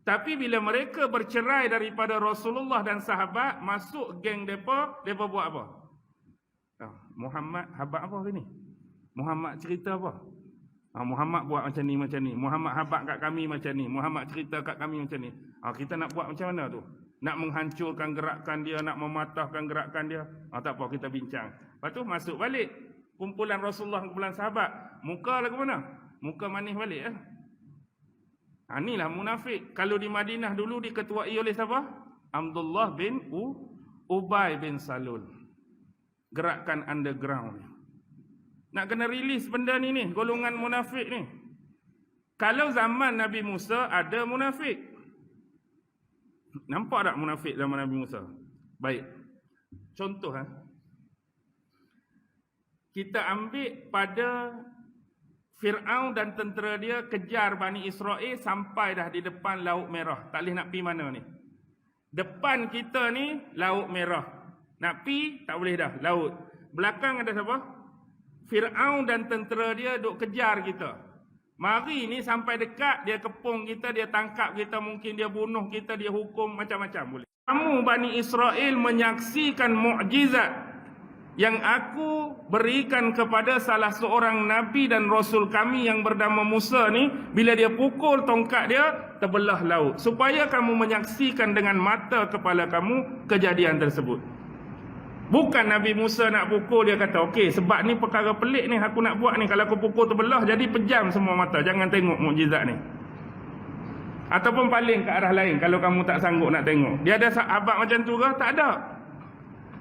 Tapi bila mereka bercerai daripada Rasulullah dan sahabat, masuk geng depa, depa buat apa? Muhammad habaq apa hari ni? Muhammad cerita apa? Muhammad buat macam ni, macam ni. Muhammad habaq kat kami macam ni. Muhammad cerita kat kami macam ni. Kita nak buat macam mana tu? Nak menghancurkan gerakan dia, nak mematahkan gerakan dia. Tak apa, kita bincang. Lepas tu masuk balik. Kumpulan Rasulullah, kumpulan sahabat. Muka lagu mana? Muka manis balik. Inilah munafik. Kalau di Madinah dulu diketuai oleh siapa? Abdullah bin Ubay bin Salul. Gerakan underground ni. Nak kena rilis benda ni, golongan munafik ni. Kalau zaman Nabi Musa ada munafik. Nampak tak munafik zaman Nabi Musa? Baik. Contoh kita ambil pada Fir'aun dan tentera dia kejar Bani Israel sampai dah di depan Laut Merah. Tak boleh nak pergi mana ni. Depan kita ni Laut Merah. Nak pergi tak boleh dah, laut. Belakang ada siapa? Fir'aun dan tentera dia duk kejar kita. Mari ni sampai dekat, dia kepung kita, dia tangkap kita, mungkin dia bunuh kita, dia hukum macam-macam boleh. Kamu Bani Israel menyaksikan mukjizat yang aku berikan kepada salah seorang Nabi dan Rasul kami yang bernama Musa ni. Bila dia pukul tongkat dia, terbelah laut. Supaya kamu menyaksikan dengan mata kepala kamu kejadian tersebut. Bukan Nabi Musa nak pukul, dia kata, okey, sebab ni perkara pelik ni aku nak buat ni. Kalau aku pukul terbelah, jadi pejam semua mata. Jangan tengok mukjizat ni. Ataupun paling ke arah lain kalau kamu tak sanggup nak tengok. Dia ada sahabat macam tu ke? Tak ada.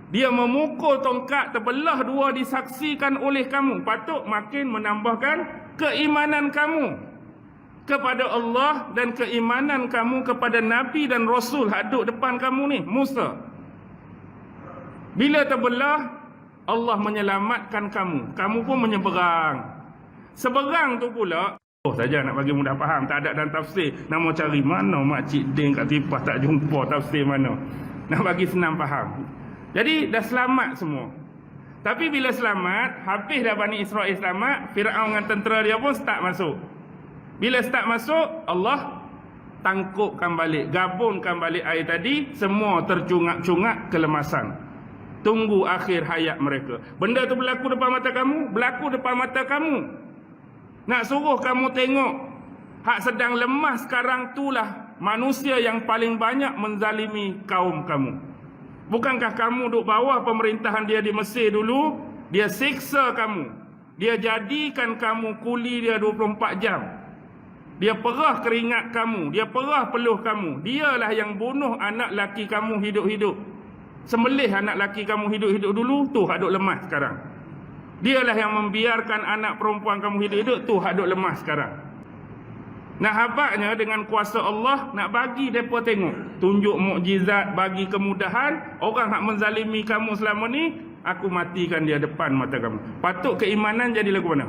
Dia memukul tongkat, terbelah dua, disaksikan oleh kamu. Patut makin menambahkan keimanan kamu kepada Allah dan keimanan kamu kepada Nabi dan Rasul hadut depan kamu ni, Musa. Bila terbelah, Allah menyelamatkan kamu. Kamu pun menyeberang. Seberang tu pula, saja nak bagi mudah faham, tak ada dalam tafsir. Nak mau cari mana makcik Din kat Tipah tak jumpa tafsir mana. Nak bagi senang faham. Jadi dah selamat semua. Tapi bila selamat, habis dah Bani Israel selamat, Firaun dengan tentera dia pun start masuk. Bila start masuk, Allah tangkupkan balik, gabungkan balik air tadi, semua tercungak-cungak kelemasan. Tunggu akhir hayat mereka. Benda tu berlaku depan mata kamu, berlaku depan mata kamu. Nak suruh kamu tengok, hak sedang lemah sekarang itulah manusia yang paling banyak menzalimi kaum kamu. Bukankah kamu duduk bawah pemerintahan dia di Mesir dulu? Dia siksa kamu. Dia jadikan kamu kuli dia 24 jam. Dia perah keringat kamu. Dia perah peluh kamu. Dialah yang bunuh anak laki kamu hidup-hidup. Sembelih anak laki kamu hidup-hidup dulu. Tu hak duk lemah sekarang. Dialah yang membiarkan anak perempuan kamu hidup-hidup. Tu hak duk lemah sekarang. Nak habaknya dengan kuasa Allah, nak bagi mereka tengok. Tunjuk mukjizat, bagi kemudahan. Orang hak menzalimi kamu selama ni, aku matikan dia depan mata kamu. Patut keimanan jadi lagu mana?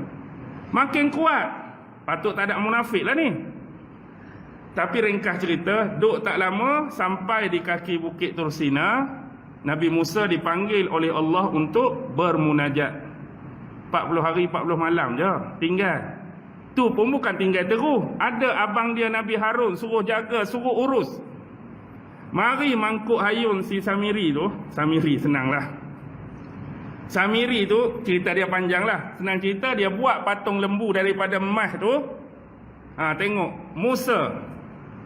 Makin kuat. Patut tak ada munafik lah ni. Tapi ringkas cerita, duk tak lama sampai di kaki Bukit Tursina, Nabi Musa dipanggil oleh Allah untuk bermunajat. 40 hari 40 malam je tinggal. Tu pun bukan tinggal terus. Ada abang dia Nabi Harun suruh jaga, suruh urus. Mari mangkuk hayun si Samiri tu. Samiri senanglah. Samiri tu cerita dia panjang lah. Senang cerita, dia buat patung lembu daripada emas tu. Tengok Musa,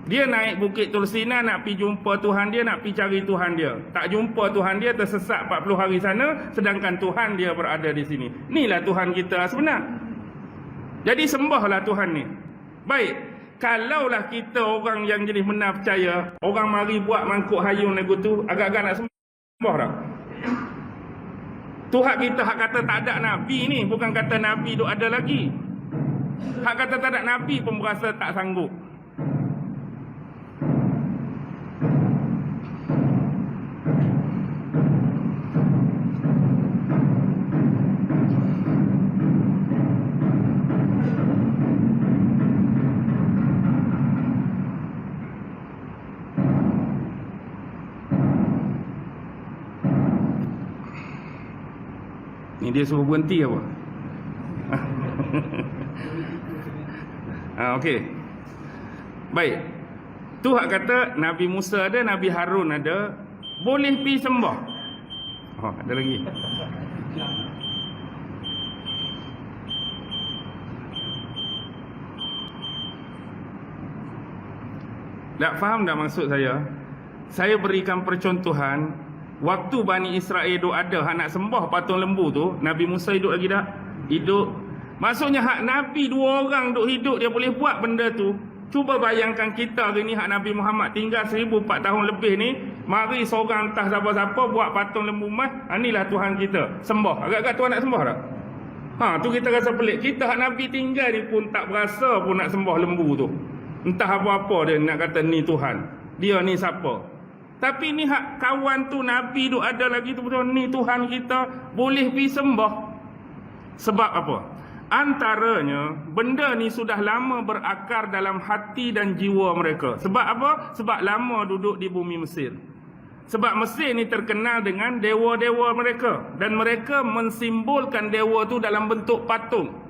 dia naik Bukit Tursina nak pergi jumpa Tuhan dia, nak pergi cari Tuhan dia. Tak jumpa Tuhan dia, tersesat 40 hari sana, sedangkan Tuhan dia berada di sini. Inilah Tuhan kita sebenar. Jadi sembahlah Tuhan ni. Baik, kalaulah kita orang yang jenis benar percaya, orang mari buat mangkuk hayun lagu tu, agak-agak nak sembah tak? Tu hak kita hak kata tak ada Nabi ni, bukan kata Nabi tu ada lagi. Hak kata tak ada Nabi pun berasa tak sanggup. Ni dia suruh berhenti apa? Okey. Baik. Tu hak kata Nabi Musa ada, Nabi Harun ada, boleh pi sembah. Ada lagi. Tak faham dah maksud saya? Saya berikan percontohan. Waktu Bani Israel duk ada hak nak sembah patung lembu tu, Nabi Musa hidup lagi tak? Hidup. Maksudnya hak Nabi 2 orang duk hidup, dia boleh buat benda tu. Cuba bayangkan kita hari ni hak Nabi Muhammad tinggal 1004 tahun lebih ni, mari seorang entah siapa-siapa buat patung lembu emas, inilah Tuhan kita. Sembah. Agak-agak Tuhan nak sembah tak? Tu kita rasa pelik. Kita hak Nabi tinggal ni pun tak berasa pun nak sembah lembu tu. Entah apa-apa dia nak kata ni Tuhan. Dia ni siapa? Tapi ni hak kawan tu Nabi tu ada lagi tu betul, ni Tuhan kita, boleh pergi sembah. Sebab apa? Antaranya benda ni sudah lama berakar dalam hati dan jiwa mereka. Sebab apa? Sebab lama duduk di bumi Mesir. Sebab Mesir ni terkenal dengan dewa-dewa mereka, dan mereka mensimbolkan dewa tu dalam bentuk patung.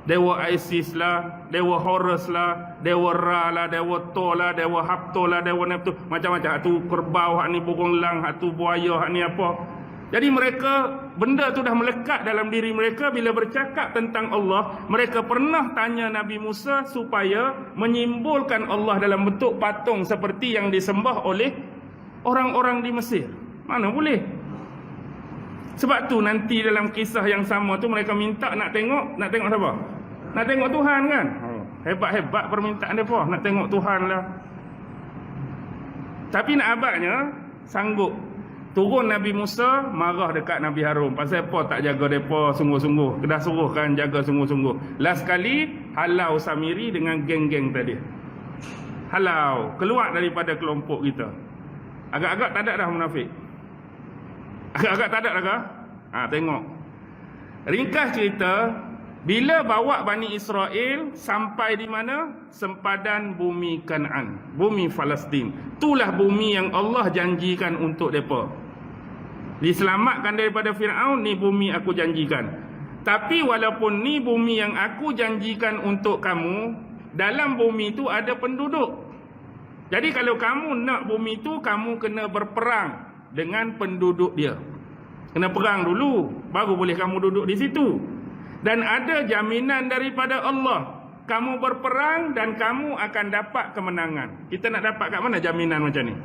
Dewa Isis lah, Dewa Horus lah, Dewa Ra lah, Dewa Thor lah, Dewa Haptor lah, Dewa Neptun, macam-macam. Hak tu kerbau, hak ni burung lang, hak tu buaya, hak ni apa. Jadi mereka, benda tu dah melekat dalam diri mereka. Bila bercakap tentang Allah, mereka pernah tanya Nabi Musa supaya menyimbolkan Allah dalam bentuk patung seperti yang disembah oleh orang-orang di Mesir. Mana boleh? Sebab tu nanti dalam kisah yang sama tu mereka minta nak tengok siapa? Nak tengok Tuhan kan? Hebat-hebat permintaan mereka, nak tengok Tuhan lah. Tapi nak abadnya sanggup. Turun Nabi Musa, marah dekat Nabi Harun. Pasal apa tak jaga mereka sungguh-sungguh? Kedah suruhkan jaga sungguh-sungguh. Last kali halau Samiri dengan geng-geng tadi. Halau, keluar daripada kelompok kita. Agak-agak tak ada dah munafik. Agak-agak tak ada dah kah? Tengok. Ringkas cerita, bila bawa Bani Israel sampai di mana? Sempadan bumi Kanaan, bumi Palestin. Itulah bumi yang Allah janjikan untuk mereka. Diselamatkan daripada Fir'aun, ni bumi aku janjikan. Tapi walaupun ni bumi yang aku janjikan untuk kamu, dalam bumi tu ada penduduk. Jadi kalau kamu nak bumi tu, kamu kena berperang dengan penduduk dia. Kena perang dulu, baru boleh kamu duduk di situ. Dan ada jaminan daripada Allah, kamu berperang dan kamu akan dapat kemenangan. Kita nak dapat kat mana jaminan macam ni?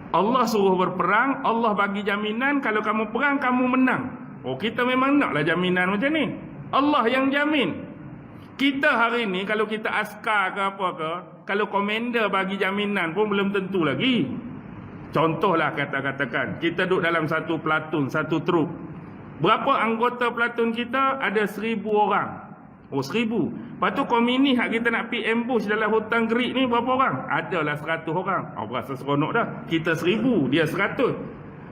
Allah suruh berperang, Allah bagi jaminan kalau kamu perang, kamu menang. Oh, kita memang naklah jaminan macam ni. Allah yang jamin. Kita hari ni kalau kita askar ke apa ke, kalau komander bagi jaminan pun belum tentu lagi. Contohlah katakan, kita duduk dalam satu platoon, satu troop. Berapa anggota platoon kita? Ada 1,000 orang. Oh, 1,000. Lepas tu komunis hak kita nak pergi ambush dalam hutan gerik ni berapa orang? Adalah 100 orang. Oh, berasa seronok dah. Kita 1,000, dia 100.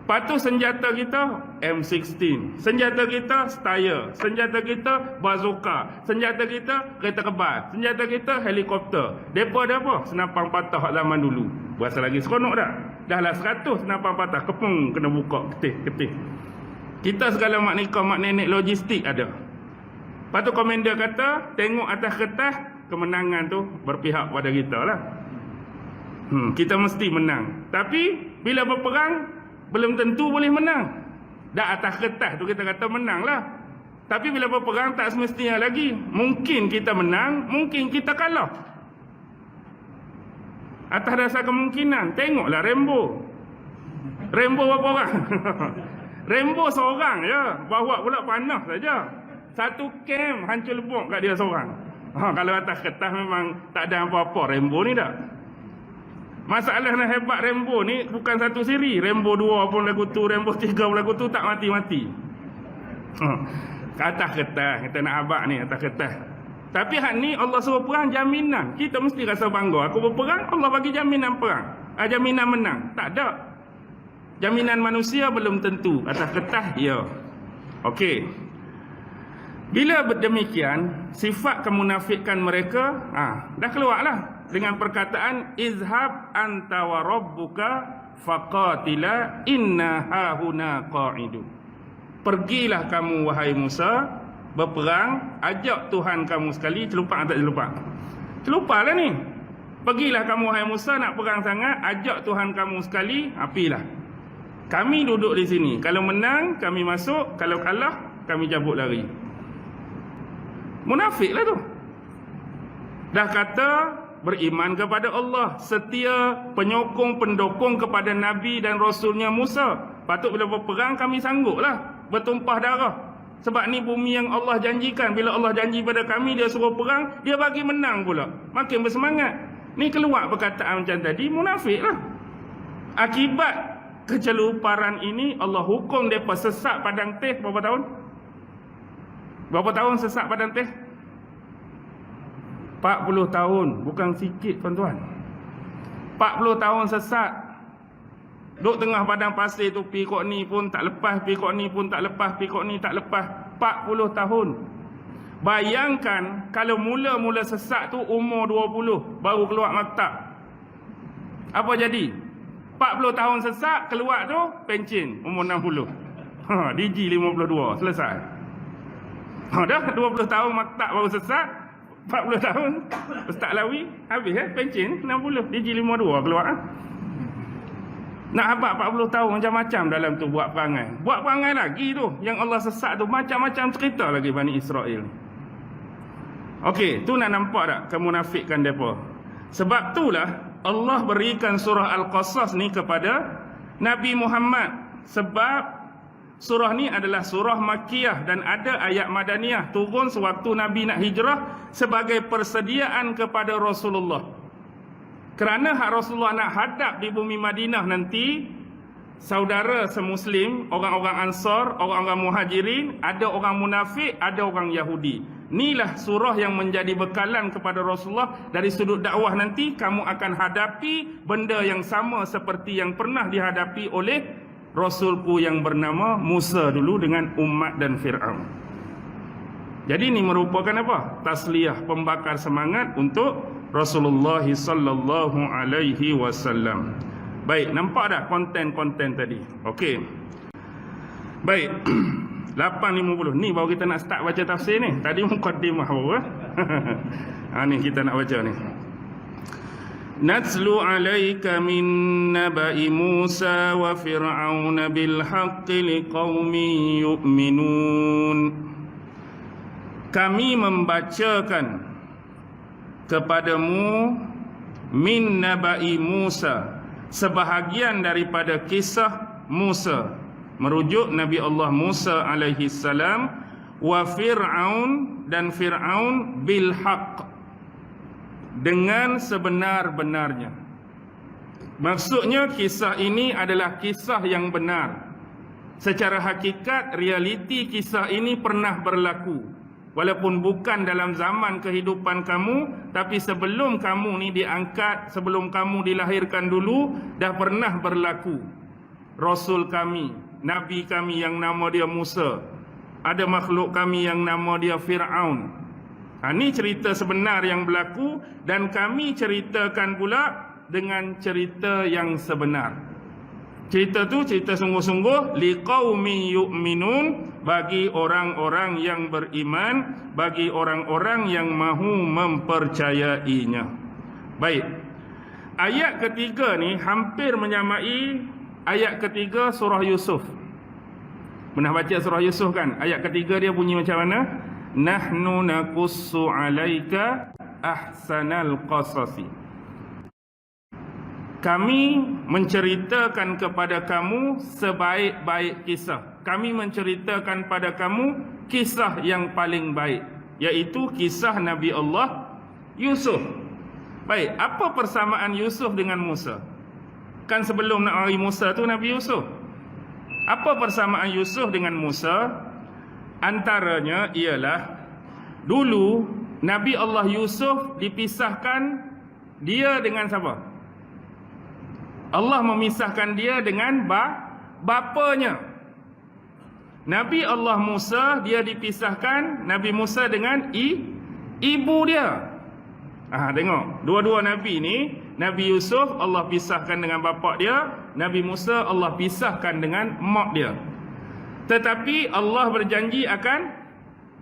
Lepas tu senjata kita M16. Senjata kita Steyr. Senjata kita bazooka. Senjata kita kereta kebas. Senjata kita helikopter. Depa ada apa? Senapang patah hak zaman dulu. Berasa lagi seronok dah. Dah lah 100 senapang patah. Kepung kena buka ketih. Kita segala mak nenek logistik ada. Lepas tu komander kata, tengok atas kertas, kemenangan tu berpihak pada kita lah. Kita mesti menang. Tapi bila berperang, belum tentu boleh menang. Dah atas kertas tu kita kata menang lah. Tapi bila berperang tak semestinya lagi. Mungkin kita menang, mungkin kita kalah. Atas dasar kemungkinan. Tengoklah Rambo. Rambo berapa orang? Rambo seorang je. Bawa pula panah saja. Satu kem hancur lebok kat dia seorang. Kalau atas kertas memang tak ada apa-apa Rambo ni dah. Masalah nak hebat Rambo ni bukan satu siri. Rambo 2 pun lagu tu, Rambo 3 pun lagu tu, tak mati-mati. Atas kertas, kita nak abak ni atas kertas. Tapi hak ni Allah suruh perang jaminan. Kita mesti rasa bangga. Aku berperang, Allah bagi jaminan perang. Jaminan menang. Tak ada. Jaminan manusia belum tentu. Atas kertas, ya. Okey. Bila demikian, sifat kemunafikan mereka dah keluarlah dengan perkataan izhab anta wa rabbuka faqatila inna hahuna qa'idun. Pergilah kamu wahai Musa berperang, ajak Tuhan kamu sekali. Celupak atau tak celupak? Celupaklah ni. Pergilah kamu wahai Musa nak perang sangat, ajak Tuhan kamu sekali, apilah. Kami duduk di sini. Kalau menang kami masuk, kalau kalah kami cabut lari. Munafik lah tu. Dah kata beriman kepada Allah, setia, penyokong, pendukung kepada Nabi dan Rasulnya Musa. Patut bila berperang kami sanggup lah bertumpah darah. Sebab ni bumi yang Allah janjikan. Bila Allah janji pada kami, dia suruh perang, dia bagi menang pula. Makin bersemangat. Ni keluar perkataan macam tadi, munafik lah. Akibat keceluparan ini, Allah hukum mereka sesat padang teh berapa tahun? Berapa tahun sesat padang teh? 40 tahun. Bukan sikit tuan-tuan. 40 tahun sesat. Duduk tengah padang pasir tu, pi kok ni pun tak lepas, pi kok ni pun tak lepas, pi kok ni tak lepas. 40 tahun. Bayangkan kalau mula-mula sesat tu umur 20, baru keluar maktab. Apa jadi? 40 tahun sesat, keluar tu pencen umur 60. DG 52, selesai. Dah 20 tahun maktab baru sesat, 40 tahun Ustaz Lawi habis pencen 60, DG 52 keluar. Nak habaq 40 tahun macam-macam dalam tu buat perangai. Buat perangai lagi tu yang Allah sesat tu, macam-macam cerita lagi Bani Israel. Okey, tu nak nampak tak kemunafikan depa. Sebab itulah Allah berikan surah Al-Qasas ni kepada Nabi Muhammad. Sebab surah ni adalah surah Makkiyah dan ada ayat Madaniyah, turun sewaktu Nabi nak hijrah sebagai persediaan kepada Rasulullah. Kerana hak Rasulullah nak hadap di bumi Madinah nanti, saudara semuslim, orang-orang Ansar, orang-orang Muhajirin, ada orang munafik, ada orang Yahudi. Inilah surah yang menjadi bekalan kepada Rasulullah. Dari sudut dakwah nanti, kamu akan hadapi benda yang sama seperti yang pernah dihadapi oleh Rasulku yang bernama Musa dulu dengan umat dan Fir'aun. Jadi ini merupakan apa? Tasliyah, pembakar semangat untuk Rasulullah sallallahu alaihi wasallam. Baik, nampak dah konten-konten tadi. Okey. Baik. 8.50. Ni baru kita nak start baca tafsir ni. Tadi mukadimah baru. Ni kita nak baca ni. Natslu alayka min naba'i Musa wa Fir'aun bil haqqi liqaumin yu'minun. Kami membacakan kepadamu min naba'i Musa, sebahagian daripada kisah Musa, merujuk Nabi Allah Musa alaihi salam, wa Fir'aun, dan Fir'aun, bil haqq, dengan sebenar-benarnya. Maksudnya kisah ini adalah kisah yang benar. Secara hakikat, realiti kisah ini pernah berlaku. Walaupun bukan dalam zaman kehidupan kamu, tapi sebelum kamu ni diangkat, sebelum kamu dilahirkan dulu, dah pernah berlaku. Rasul kami, Nabi kami yang nama dia Musa, ada makhluk kami yang nama dia Fir'aun. Ini cerita sebenar yang berlaku, dan kami ceritakan pula dengan cerita yang sebenar. Cerita tu cerita sungguh-sungguh, liqaumin yu'minun, bagi orang-orang yang beriman, bagi orang-orang yang mahu mempercayainya. Baik. Ayat ketiga ni hampir menyamai ayat ketiga surah Yusuf. Pernah baca surah Yusuf kan? Ayat ketiga dia bunyi macam mana? Nahnu naqussu 'alaika ahsanal qasasi. Kami menceritakan kepada kamu sebaik-baik kisah. Kami menceritakan pada kamu kisah yang paling baik, iaitu kisah Nabi Allah Yusuf. Baik, apa persamaan Yusuf dengan Musa? Kan sebelum nak mari Musa tu Nabi Yusuf. Apa persamaan Yusuf dengan Musa? Antaranya ialah dulu Nabi Allah Yusuf dipisahkan dia dengan siapa? Allah memisahkan dia dengan bapanya. Nabi Allah Musa dia dipisahkan, Nabi Musa dengan ibu dia. Tengok, dua-dua Nabi ni, Nabi Yusuf Allah pisahkan dengan bapa dia, Nabi Musa Allah pisahkan dengan mak dia. Tetapi Allah berjanji akan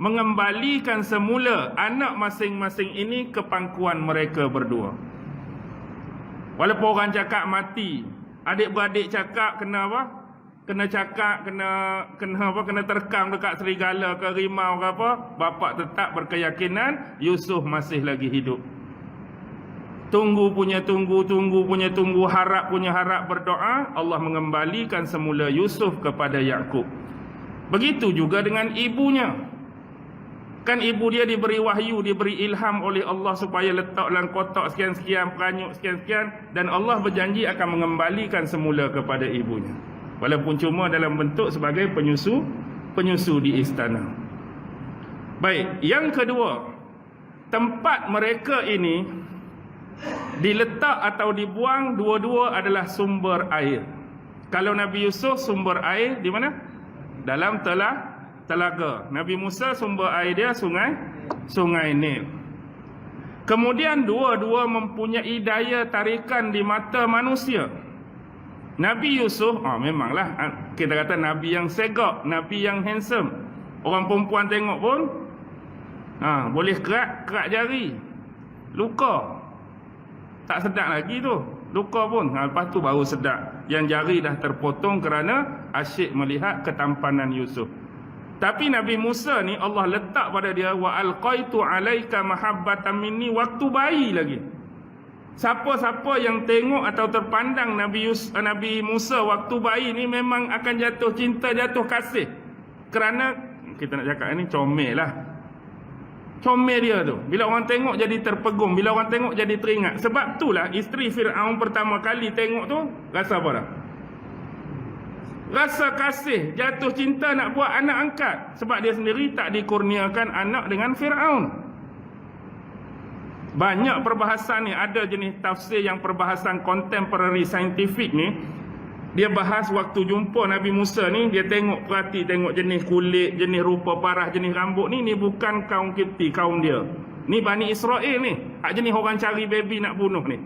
mengembalikan semula anak masing-masing ini ke pangkuan mereka berdua. Walaupun orang cakap mati, adik-beradik cakap kena apa? Kena cakap, kena terkam dekat serigala ke rimau ke apa, bapa tetap berkeyakinan Yusuf masih lagi hidup. Tunggu punya tunggu, harap punya harap, berdoa, Allah mengembalikan semula Yusuf kepada Yakub. Begitu juga dengan ibunya. Kan ibu dia diberi wahyu, diberi ilham oleh Allah supaya letak dalam kotak sekian-sekian, peranyuk sekian-sekian, dan Allah berjanji akan mengembalikan semula kepada ibunya. Walaupun cuma dalam bentuk sebagai penyusu di istana. Baik, yang kedua, tempat mereka ini diletak atau dibuang dua-dua adalah sumber air. Kalau Nabi Yusuf sumber air di mana? Dalam telaga. Nabi Musa sumber air dia sungai Nil. Kemudian dua-dua mempunyai daya tarikan di mata manusia. Nabi Yusuf, memanglah kita kata Nabi yang segak, Nabi yang handsome. Orang perempuan tengok pun boleh kerak jari, luka. Tak sedap lagi tu, luka pun. Lepas tu baru sedap, yang jari dah terpotong kerana asyik melihat ketampanan Yusuf. Tapi Nabi Musa ni Allah letak pada dia, wa alqaitu alaika mahabbatan minni, waktu bayi lagi. Siapa-siapa yang tengok atau terpandang Nabi Musa waktu bayi ni memang akan jatuh cinta, jatuh kasih. Kerana kita nak cakap ni comel lah. Comel dia tu, bila orang tengok jadi terpegung, bila orang tengok jadi teringat. Sebab itulah isteri Fir'aun pertama kali tengok tu rasa apa dah? Rasa kasih, jatuh cinta, nak buat anak angkat. Sebab dia sendiri tak dikurniakan anak dengan Fir'aun. Banyak perbahasan ni, ada jenis tafsir yang perbahasan contemporary scientific ni, dia bahas waktu jumpa Nabi Musa ni, dia tengok, perhati tengok jenis kulit, jenis rupa parah, jenis rambut ni bukan kaum Kipti, kaum dia. Ni Bani Israel ni, jenis orang cari baby nak bunuh ni.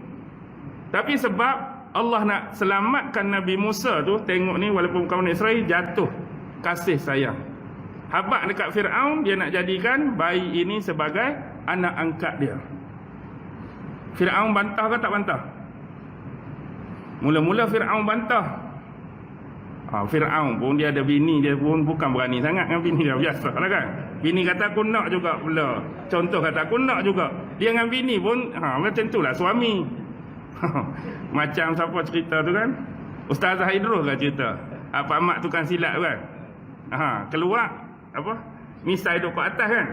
Tapi sebab Allah nak selamatkan Nabi Musa tu, tengok ni walaupun kaum Israel jatuh kasih sayang. Habaq dekat Fir'aun, dia nak jadikan bayi ini sebagai anak angkat dia. Fir'aun bantah ke tak bantah? Mula-mula Fir'aun bantah. Fir'aun pun dia ada bini, dia pun bukan berani sangat dengan bini dia. Biasalah kan. Bini kata aku nak juga pula. Contoh kata aku nak juga. Dia dengan bini pun macam itulah suami. Macam siapa cerita tu kan? Ustazah Idrus kan cerita. Pak Mak tukang silat tu kan. Keluar apa? Misai duduk kat atas kan.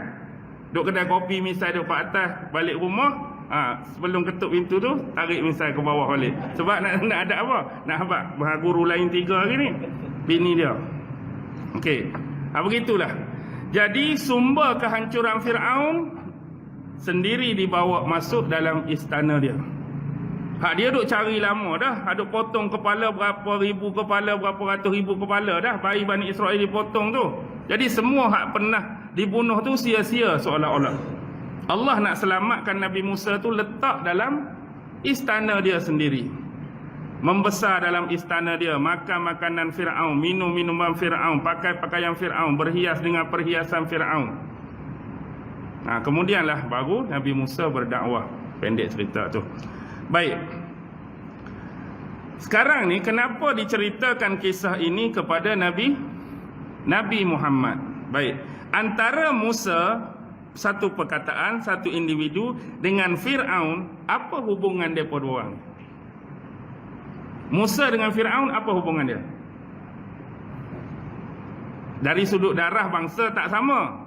Duduk kedai kopi, misai duduk kat atas, balik rumah. Sebelum ketuk pintu tu, tarik misai ke bawah balik. Sebab nak ada apa? Nak habaq guru lain 3 hari ni. Bini dia. Okey. Begitulah. Jadi sumber kehancuran Fir'aun sendiri dibawa masuk dalam istana dia. Dia duk cari lama dah. Duk potong kepala berapa ribu kepala, berapa ratus ribu kepala dah. Bayi Bani Israel dipotong tu. Jadi semua hak pernah dibunuh tu sia-sia seolah-olah. Allah nak selamatkan Nabi Musa tu letak dalam istana dia sendiri. Membesar dalam istana dia, makan makanan Fir'aun, minum minuman Fir'aun, pakai pakaian Fir'aun, berhias dengan perhiasan Fir'aun. Kemudianlah baru Nabi Musa berdakwah. Pendek cerita tu. Baik. Sekarang ni kenapa diceritakan kisah ini kepada Nabi Muhammad? Baik. Antara Musa, satu perkataan, satu individu, dengan Fir'aun, apa hubungan mereka dua orang? Musa dengan Fir'aun, apa hubungan dia? Dari sudut darah bangsa tak sama.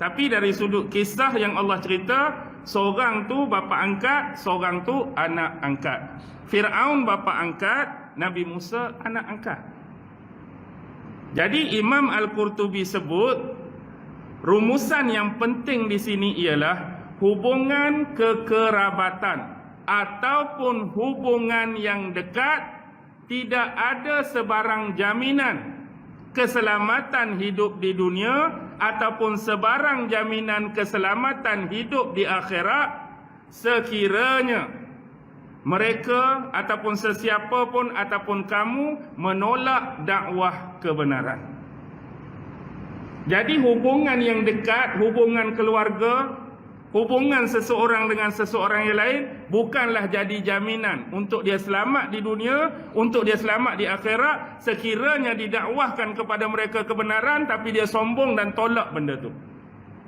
Tapi dari sudut kisah yang Allah cerita, seorang tu bapa angkat, seorang tu anak angkat. Fir'aun bapa angkat, Nabi Musa anak angkat. Jadi Imam Al-Qurtubi sebut, rumusan yang penting di sini ialah hubungan kekerabatan ataupun hubungan yang dekat tidak ada sebarang jaminan keselamatan hidup di dunia ataupun sebarang jaminan keselamatan hidup di akhirat sekiranya mereka ataupun sesiapa pun ataupun kamu menolak dakwah kebenaran. Jadi hubungan yang dekat, hubungan keluarga, hubungan seseorang dengan seseorang yang lain bukanlah jadi jaminan untuk dia selamat di dunia, untuk dia selamat di akhirat sekiranya didakwahkan kepada mereka kebenaran tapi dia sombong dan tolak benda tu.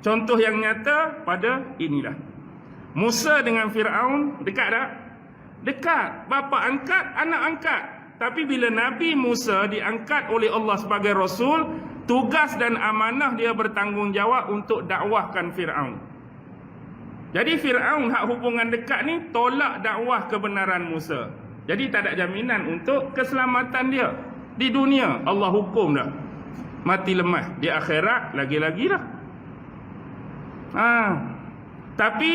Contoh yang nyata pada inilah. Musa dengan Fir'aun dekat tak? Dekat. Bapa angkat, anak angkat. Tapi bila Nabi Musa diangkat oleh Allah sebagai Rasul, tugas dan amanah dia bertanggungjawab untuk dakwahkan Fir'aun. Jadi Fir'aun hak hubungan dekat ni tolak dakwah kebenaran Musa. Jadi tak ada jaminan untuk keselamatan dia. Di dunia Allah hukum dah mati lemah, di akhirat lagi-lagi dah. Tapi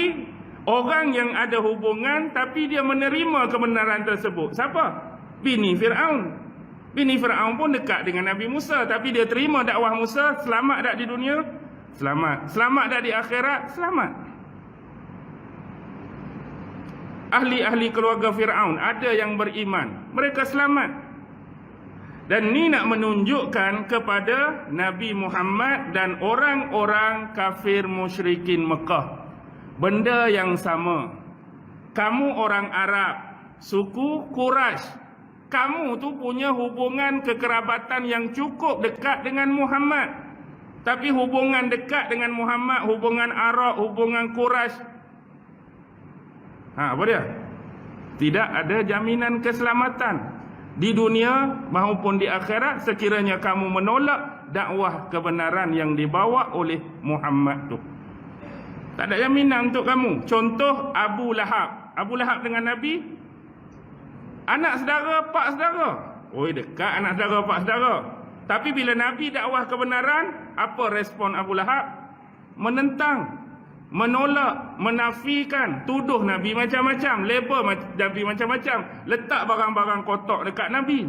orang yang ada hubungan tapi dia menerima kebenaran tersebut, siapa? Bini Fir'aun. Bini Fir'aun pun dekat dengan Nabi Musa, tapi dia terima dakwah Musa. Selamat tak di dunia? Selamat. Selamat tak di akhirat? Selamat. Ahli-ahli keluarga Fir'aun ada yang beriman, mereka selamat. Dan ni nak menunjukkan kepada Nabi Muhammad dan orang-orang kafir musyrikin Mekah benda yang sama. Kamu orang Arab, suku Quraisy, kamu tu punya hubungan kekerabatan yang cukup dekat dengan Muhammad. Tapi hubungan dekat dengan Muhammad, hubungan Arab, hubungan Quraisy, apa dia? Tidak ada jaminan keselamatan di dunia maupun di akhirat sekiranya kamu menolak dakwah kebenaran yang dibawa oleh Muhammad tu. Tak ada jaminan untuk kamu. Contoh Abu Lahab. Abu Lahab dengan Nabi, anak saudara, pak saudara. Dekat anak saudara, pak saudara. Tapi bila Nabi dakwah kebenaran, apa respon Abu Lahab? Menentang, menolak, menafikan, tuduh Nabi macam-macam, label Nabi macam-macam, letak barang-barang kotor dekat Nabi.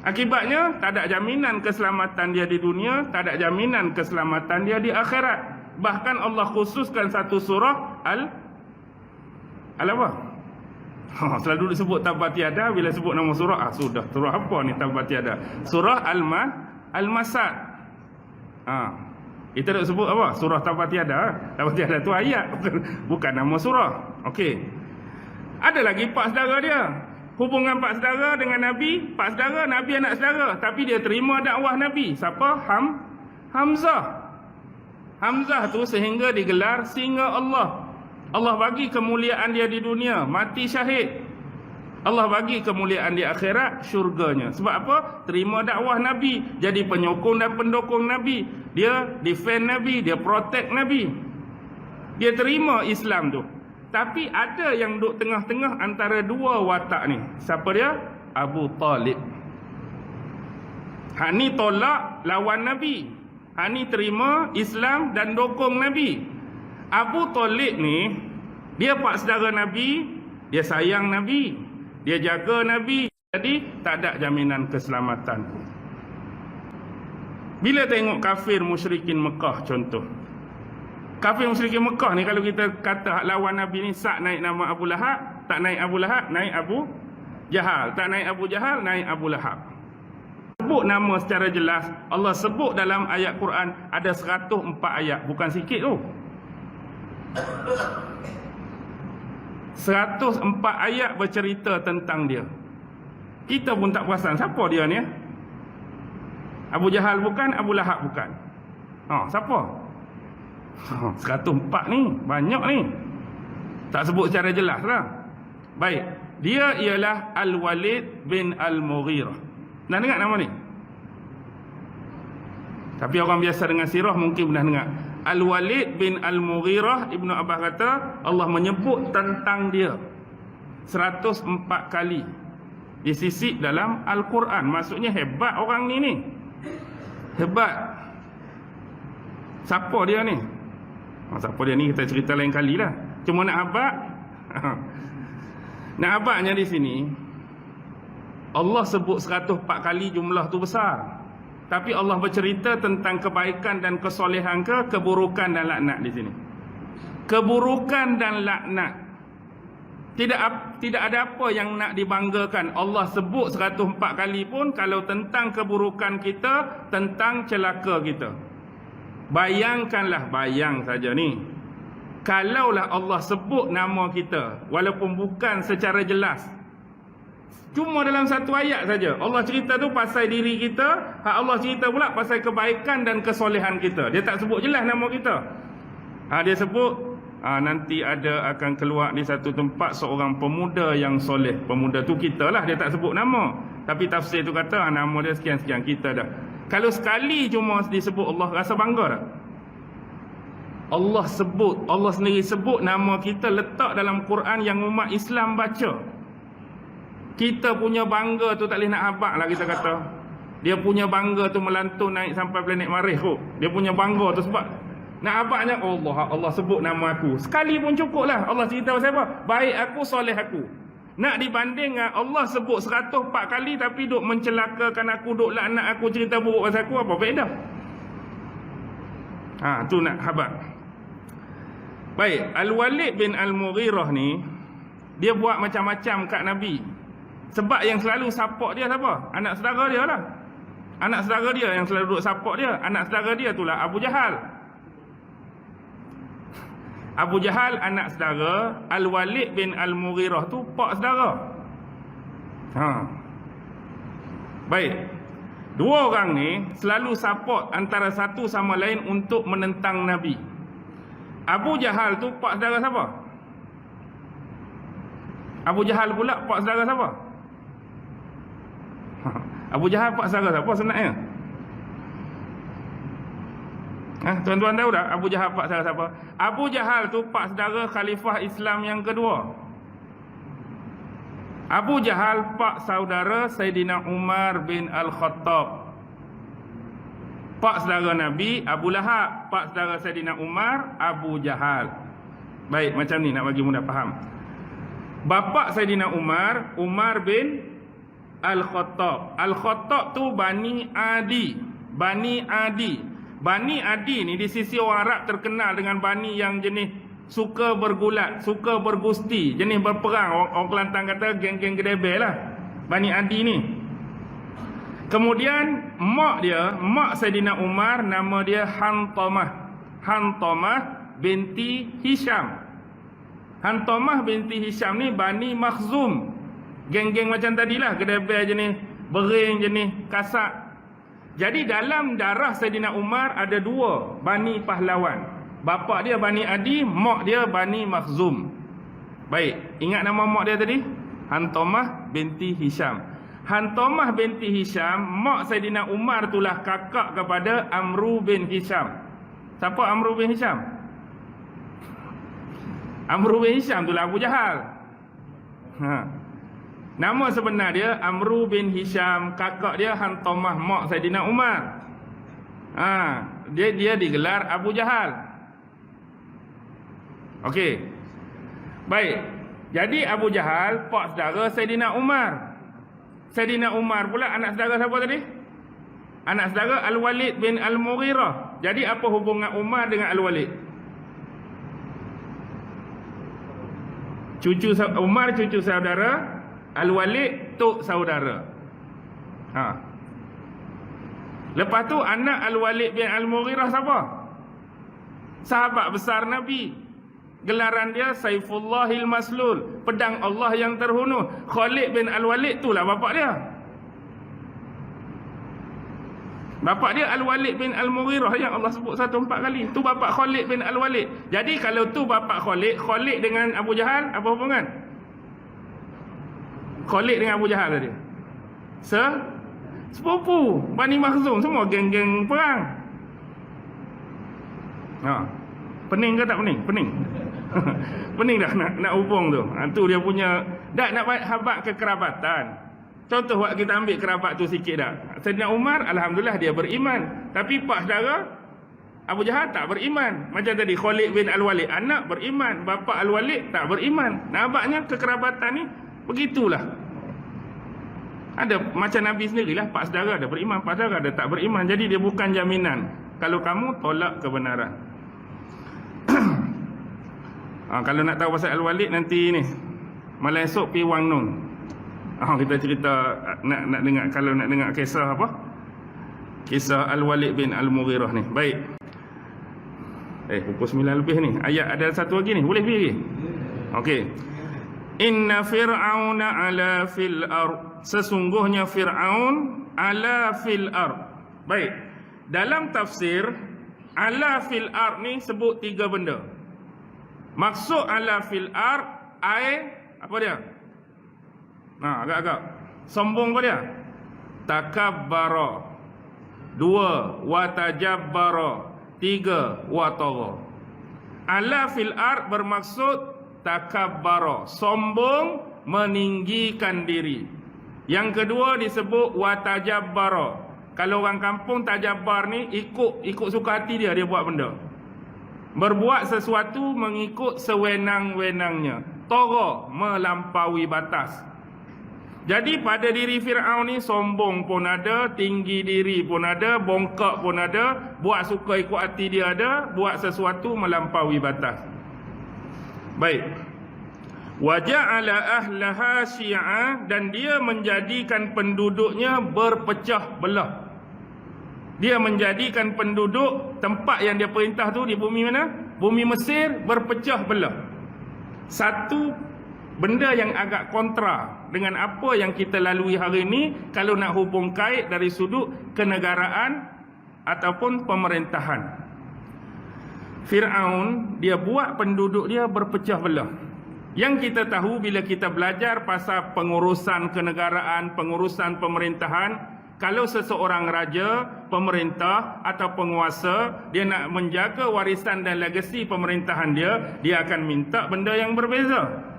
Akibatnya tak ada jaminan keselamatan dia di dunia, tak ada jaminan keselamatan dia di akhirat. Bahkan Allah khususkan satu surah Al-apa? Selalu disebut Tabbat-Yada, bila sebut nama surah, sudah, surah apa ni Tabbat-Yada? Surah Al-Masad. Kita tak sebut apa? Surah Tabbat-Yada. Tabbat-Yada tu ayat, bukan nama surah. Okey. Ada lagi pak saudara dia. Hubungan pak saudara dengan Nabi, pak saudara, Nabi anak saudara, tapi dia terima dakwah Nabi. Siapa? Hamzah. Hamzah tu sehingga digelar singa Allah. Allah bagi kemuliaan dia di dunia, mati syahid. Allah bagi kemuliaan di akhirat, syurganya. Sebab apa? Terima dakwah Nabi, jadi penyokong dan pendukung Nabi. Dia defend Nabi, dia protect Nabi. Dia terima Islam tu. Tapi ada yang duduk tengah-tengah antara dua watak ni. Siapa dia? Abu Talib. Hak ni tolak lawan Nabi. Hak ni terima Islam dan dukung Nabi. Abu Talib ni, dia pak saudara Nabi, dia sayang Nabi, dia jaga Nabi. Jadi tak ada jaminan keselamatan. Bila tengok kafir musyrikin Mekah contoh. Kafir musyrikin Mekah ni, kalau kita kata lawan Nabi ni, sak naik nama Abu Lahab, tak naik Abu Lahab, naik Abu Jahal. Tak naik Abu Jahal, naik Abu Lahab. Sebut nama secara jelas. Allah sebut dalam ayat Quran ada 104 ayat, bukan sikit tu. 104 ayat bercerita tentang dia. Kita pun tak perasan siapa dia ni. Abu Jahal bukan, Abu Lahab bukan. Siapa? 104 ni, banyak ni. Tak sebut secara jelas lah. Baik, dia ialah Al-Walid bin Al-Mughirah. Pernah dengar nama ni? Tapi orang biasa dengan sirah mungkin pernah dengar. Al-Walid bin Al-Mughirah, Ibnu Abbas kata Allah menyebut tentang dia 104 kali disisip dalam Al-Quran. Maksudnya hebat orang ni. Hebat. Siapa dia ni? Siapa dia ni kita cerita lain kali lah. Cuma nak habaq. Nak habaqnya di sini, Allah sebut 104 kali, jumlah tu besar. Tapi Allah bercerita tentang kebaikan dan kesolehan ke keburukan dan laknat di sini. Keburukan dan laknat. Tidak ada apa yang nak dibanggakan. Allah sebut 104 kali pun kalau tentang keburukan kita, tentang celaka kita. Bayangkanlah, bayang saja ni. Kalaulah Allah sebut nama kita, walaupun bukan secara jelas, cuma dalam satu ayat saja, Allah cerita tu pasal diri kita, Allah cerita pula pasal kebaikan dan kesolehan kita. Dia tak sebut jelas nama kita. Dia sebut nanti akan keluar di satu tempat seorang pemuda yang soleh. Pemuda tu kita lah, dia tak sebut nama. Tapi tafsir tu kata nama dia sekian-sekian, kita dah. Kalau sekali cuma disebut, Allah rasa bangga tak? Allah sebut, Allah sendiri sebut nama kita, letak dalam Quran yang umat Islam baca. Kita punya bangga tu tak boleh nak habaq lah, kita kata. Dia punya bangga tu melantun naik sampai planet Marikh kot. Dia punya bangga tu sebab nak habaqnya Allah sebut nama aku. Sekali pun cukup lah. Allah cerita pasal apa? Baik aku, soleh aku. Nak dibanding Allah sebut 104 kali tapi duk mencelakakan aku, duk laknat aku, cerita buruk pasal aku, apa beza? Tu nak habaq. Baik, Al-Walid bin Al-Mughirah ni, dia buat macam-macam kat Nabi. Sebab yang selalu support dia siapa? Anak saudara dia lah. Anak saudara dia yang selalu duduk support dia. Anak saudara dia itulah Abu Jahal. Abu Jahal anak saudara, Al-Walid bin Al-Mughirah tu pak saudara. Baik. Dua orang ni selalu support antara satu sama lain untuk menentang Nabi. Abu Jahal tu pak saudara siapa? Abu Jahal pula pak saudara siapa? Abu Jahal pak saudara siapa senaknya? Tuan-tuan tahu tak Abu Jahal pak saudara siapa? Abu Jahal tu pak saudara khalifah Islam yang kedua. Abu Jahal pak saudara Saidina Umar bin Al-Khattab. Pak saudara Nabi Abu Lahab, pak saudara Saidina Umar Abu Jahal. Baik, macam ni nak bagi mudah faham. Bapa Saidina Umar, Umar bin Al-Khattab. Al-Khattab tu Bani Adi. Bani Adi. Bani Adi ni di sisi orang Arab terkenal dengan Bani yang jenis suka bergulat, suka bergusti, jenis berperang. Orang Kelantan kata geng-geng gedebel lah, Bani Adi ni. Kemudian mak Saidina Umar, nama dia Hantamah binti Hisham. Hantamah binti Hisham ni Bani Makhzum, geng-geng macam tadilah, gedebel jenis bering, jenis kasak. Jadi dalam darah Saidina Umar ada dua Bani pahlawan. Bapa dia Bani Adi, mak dia Bani Makhzum. Baik, ingat nama mak dia tadi? Hantamah binti Hisham. Hantamah binti Hisham, mak Saidina Umar itulah kakak kepada Amru bin Hisham. Siapa Amru bin Hisham? Amru bin Hisham itulah Abu Jahal. Nama sebenar dia Amru bin Hisham, kakak dia Hantamah mak Saidina Umar. Dia digelar Abu Jahal. Okey. Baik. Jadi Abu Jahal pak saudara Saidina Umar. Saidina Umar pula anak saudara siapa tadi? Anak saudara Al-Walid bin Al-Mughirah. Jadi apa hubungan Umar dengan Al-Walid? Umar cucu saudara, Al-Walid tok saudara. Lepas tu anak Al-Walid bin Al-Mughirah siapa? Sahabat besar Nabi. Gelaran dia Saifullahil Maslul, pedang Allah yang terbunuh. Khalid bin Al-Walid itulah bapak dia. Bapak dia Al-Walid bin Al-Mughirah yang Allah sebut 1-4 kali. Tu bapak Khalid bin Al-Walid. Jadi kalau tu bapak Khalid dengan Abu Jahal apa hubungan? Khalid dengan Abu Jahal tadi sepupu, Bani Makhzum, semua geng-geng perang. Pening ke tak pening? Pening. Pening dah nak hubung tu. Tu dia punya nak habaq kekerabatan. Contoh waktu kita ambil kerabat tu sikit dah. Saidina Umar alhamdulillah dia beriman, tapi pak saudara Abu Jahal tak beriman. Macam tadi Khalid bin Al-Walid anak beriman, bapa Al-Walid tak beriman. Nampaknya kekerabatan ni begitulah. Ada macam Nabi sendirilah, pak saudara ada beriman, pak saudara ada tak beriman. Jadi dia bukan jaminan kalau kamu tolak kebenaran. Kalau nak tahu pasal Al-Walid nanti ni malam esok pergi Wang Nun. Kita cerita nak dengar, kalau nak dengar kisah apa? Kisah Al-Walid bin Al-Mughirah ni. Baik. Pukul 9 lebih ni. Ayat ada satu lagi ni. Boleh pergi lagi? Okey. Inna fir'auna ala fil ard. Sesungguhnya Fir'aun ala fil ard. Baik. Dalam tafsir ala fil ard ni sebut 3 benda. Maksud ala fil ard apa dia? Agak-agak sombong apa dia? Takabbara. 2 watajabbara. 3 watagha. Ala fil ard bermaksud takabbara, sombong, meninggikan diri. Yang kedua disebut watajabbara. Kalau orang kampung tajabbar ni ikut suka hati dia buat benda. Berbuat sesuatu mengikut sewenang-wenangnya. Tagha, melampaui batas. Jadi pada diri Fir'aun ni sombong pun ada, tinggi diri pun ada, bongkak pun ada, buat suka ikut hati dia ada, buat sesuatu melampaui batas. Baik. Wa ja'ala ahlaha syi'a, dan dia menjadikan penduduknya berpecah belah. Dia menjadikan penduduk tempat yang dia perintah tu di bumi mana? Bumi Mesir berpecah belah. Satu benda yang agak kontra dengan apa yang kita lalui hari ini kalau nak hubung kait dari sudut kenegaraan ataupun pemerintahan. Fir'aun dia buat penduduk dia berpecah belah. Yang kita tahu bila kita belajar pasal pengurusan kenegaraan, pengurusan pemerintahan, kalau seseorang raja, pemerintah atau penguasa, dia nak menjaga warisan dan legasi pemerintahan dia akan minta benda yang berbeza.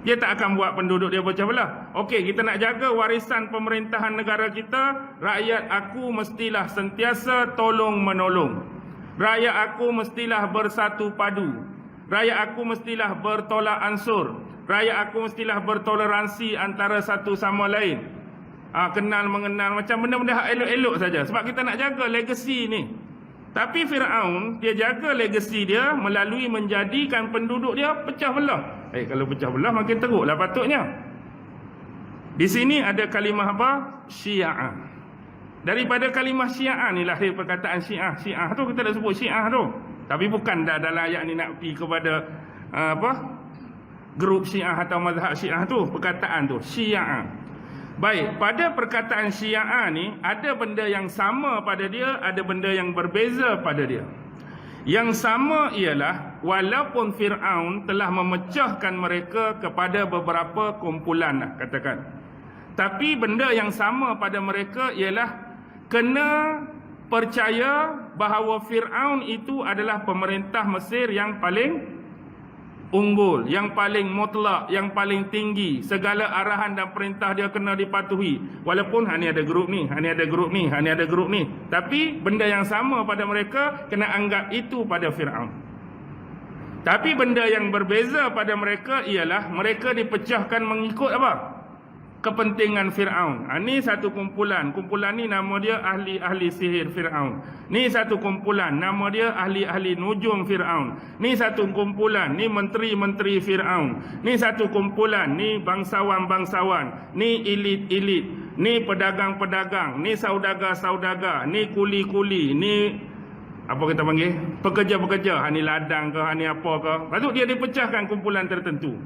Dia tak akan buat penduduk dia pecah belah. Okey, kita nak jaga warisan pemerintahan negara kita, rakyat aku mestilah sentiasa tolong menolong. Rakyat aku mestilah bersatu padu. Rakyat aku mestilah bertolak ansur. Rakyat aku mestilah bertoleransi antara satu sama lain. Kenal mengenal, macam benda-benda elok-elok saja. Sebab kita nak jaga legasi ni. Tapi Firaun dia jaga legasi dia melalui menjadikan penduduk dia pecah belah. Kalau pecah belah makin teruklah patutnya. Di sini ada kalimah apa? Syiah. Daripada kalimah Syiah ni lahir perkataan Syiah. Syiah tu kita dah sebut Syiah tu. Tapi bukan dah dalam ayat ni nak pergi kepada grup Syiah atau mazhab Syiah tu, perkataan tu Syiah. Baik, pada perkataan Syiah ni ada benda yang sama pada dia, ada benda yang berbeza pada dia. Yang sama ialah walaupun Firaun telah memecahkan mereka kepada beberapa kumpulan lah, katakan. Tapi benda yang sama pada mereka ialah kena percaya bahawa Firaun itu adalah pemerintah Mesir yang paling unggul, yang paling mutlak, yang paling tinggi. Segala arahan dan perintah dia kena dipatuhi. Walaupun ni ada grup ni, ni ada grup ni, ni ada grup ni. Tapi benda yang sama pada mereka, kena anggap itu pada Firaun. Tapi benda yang berbeza pada mereka ialah mereka dipecahkan mengikut apa? Kepentingan Firaun. Ni satu kumpulan. Kumpulan ni nama dia ahli-ahli sihir Firaun. Ni satu kumpulan, nama dia ahli-ahli nujum Firaun. Ni satu kumpulan, ni menteri-menteri Firaun. Ni satu kumpulan, ni bangsawan-bangsawan, ni elit-elit, ni pedagang-pedagang, ni saudagar-saudagar, ni kuli-kuli, ni apa kita panggil? Pekerja-pekerja. Ni ladang ke, ni apa ke. Lepas tu dia dipecahkan kumpulan tertentu.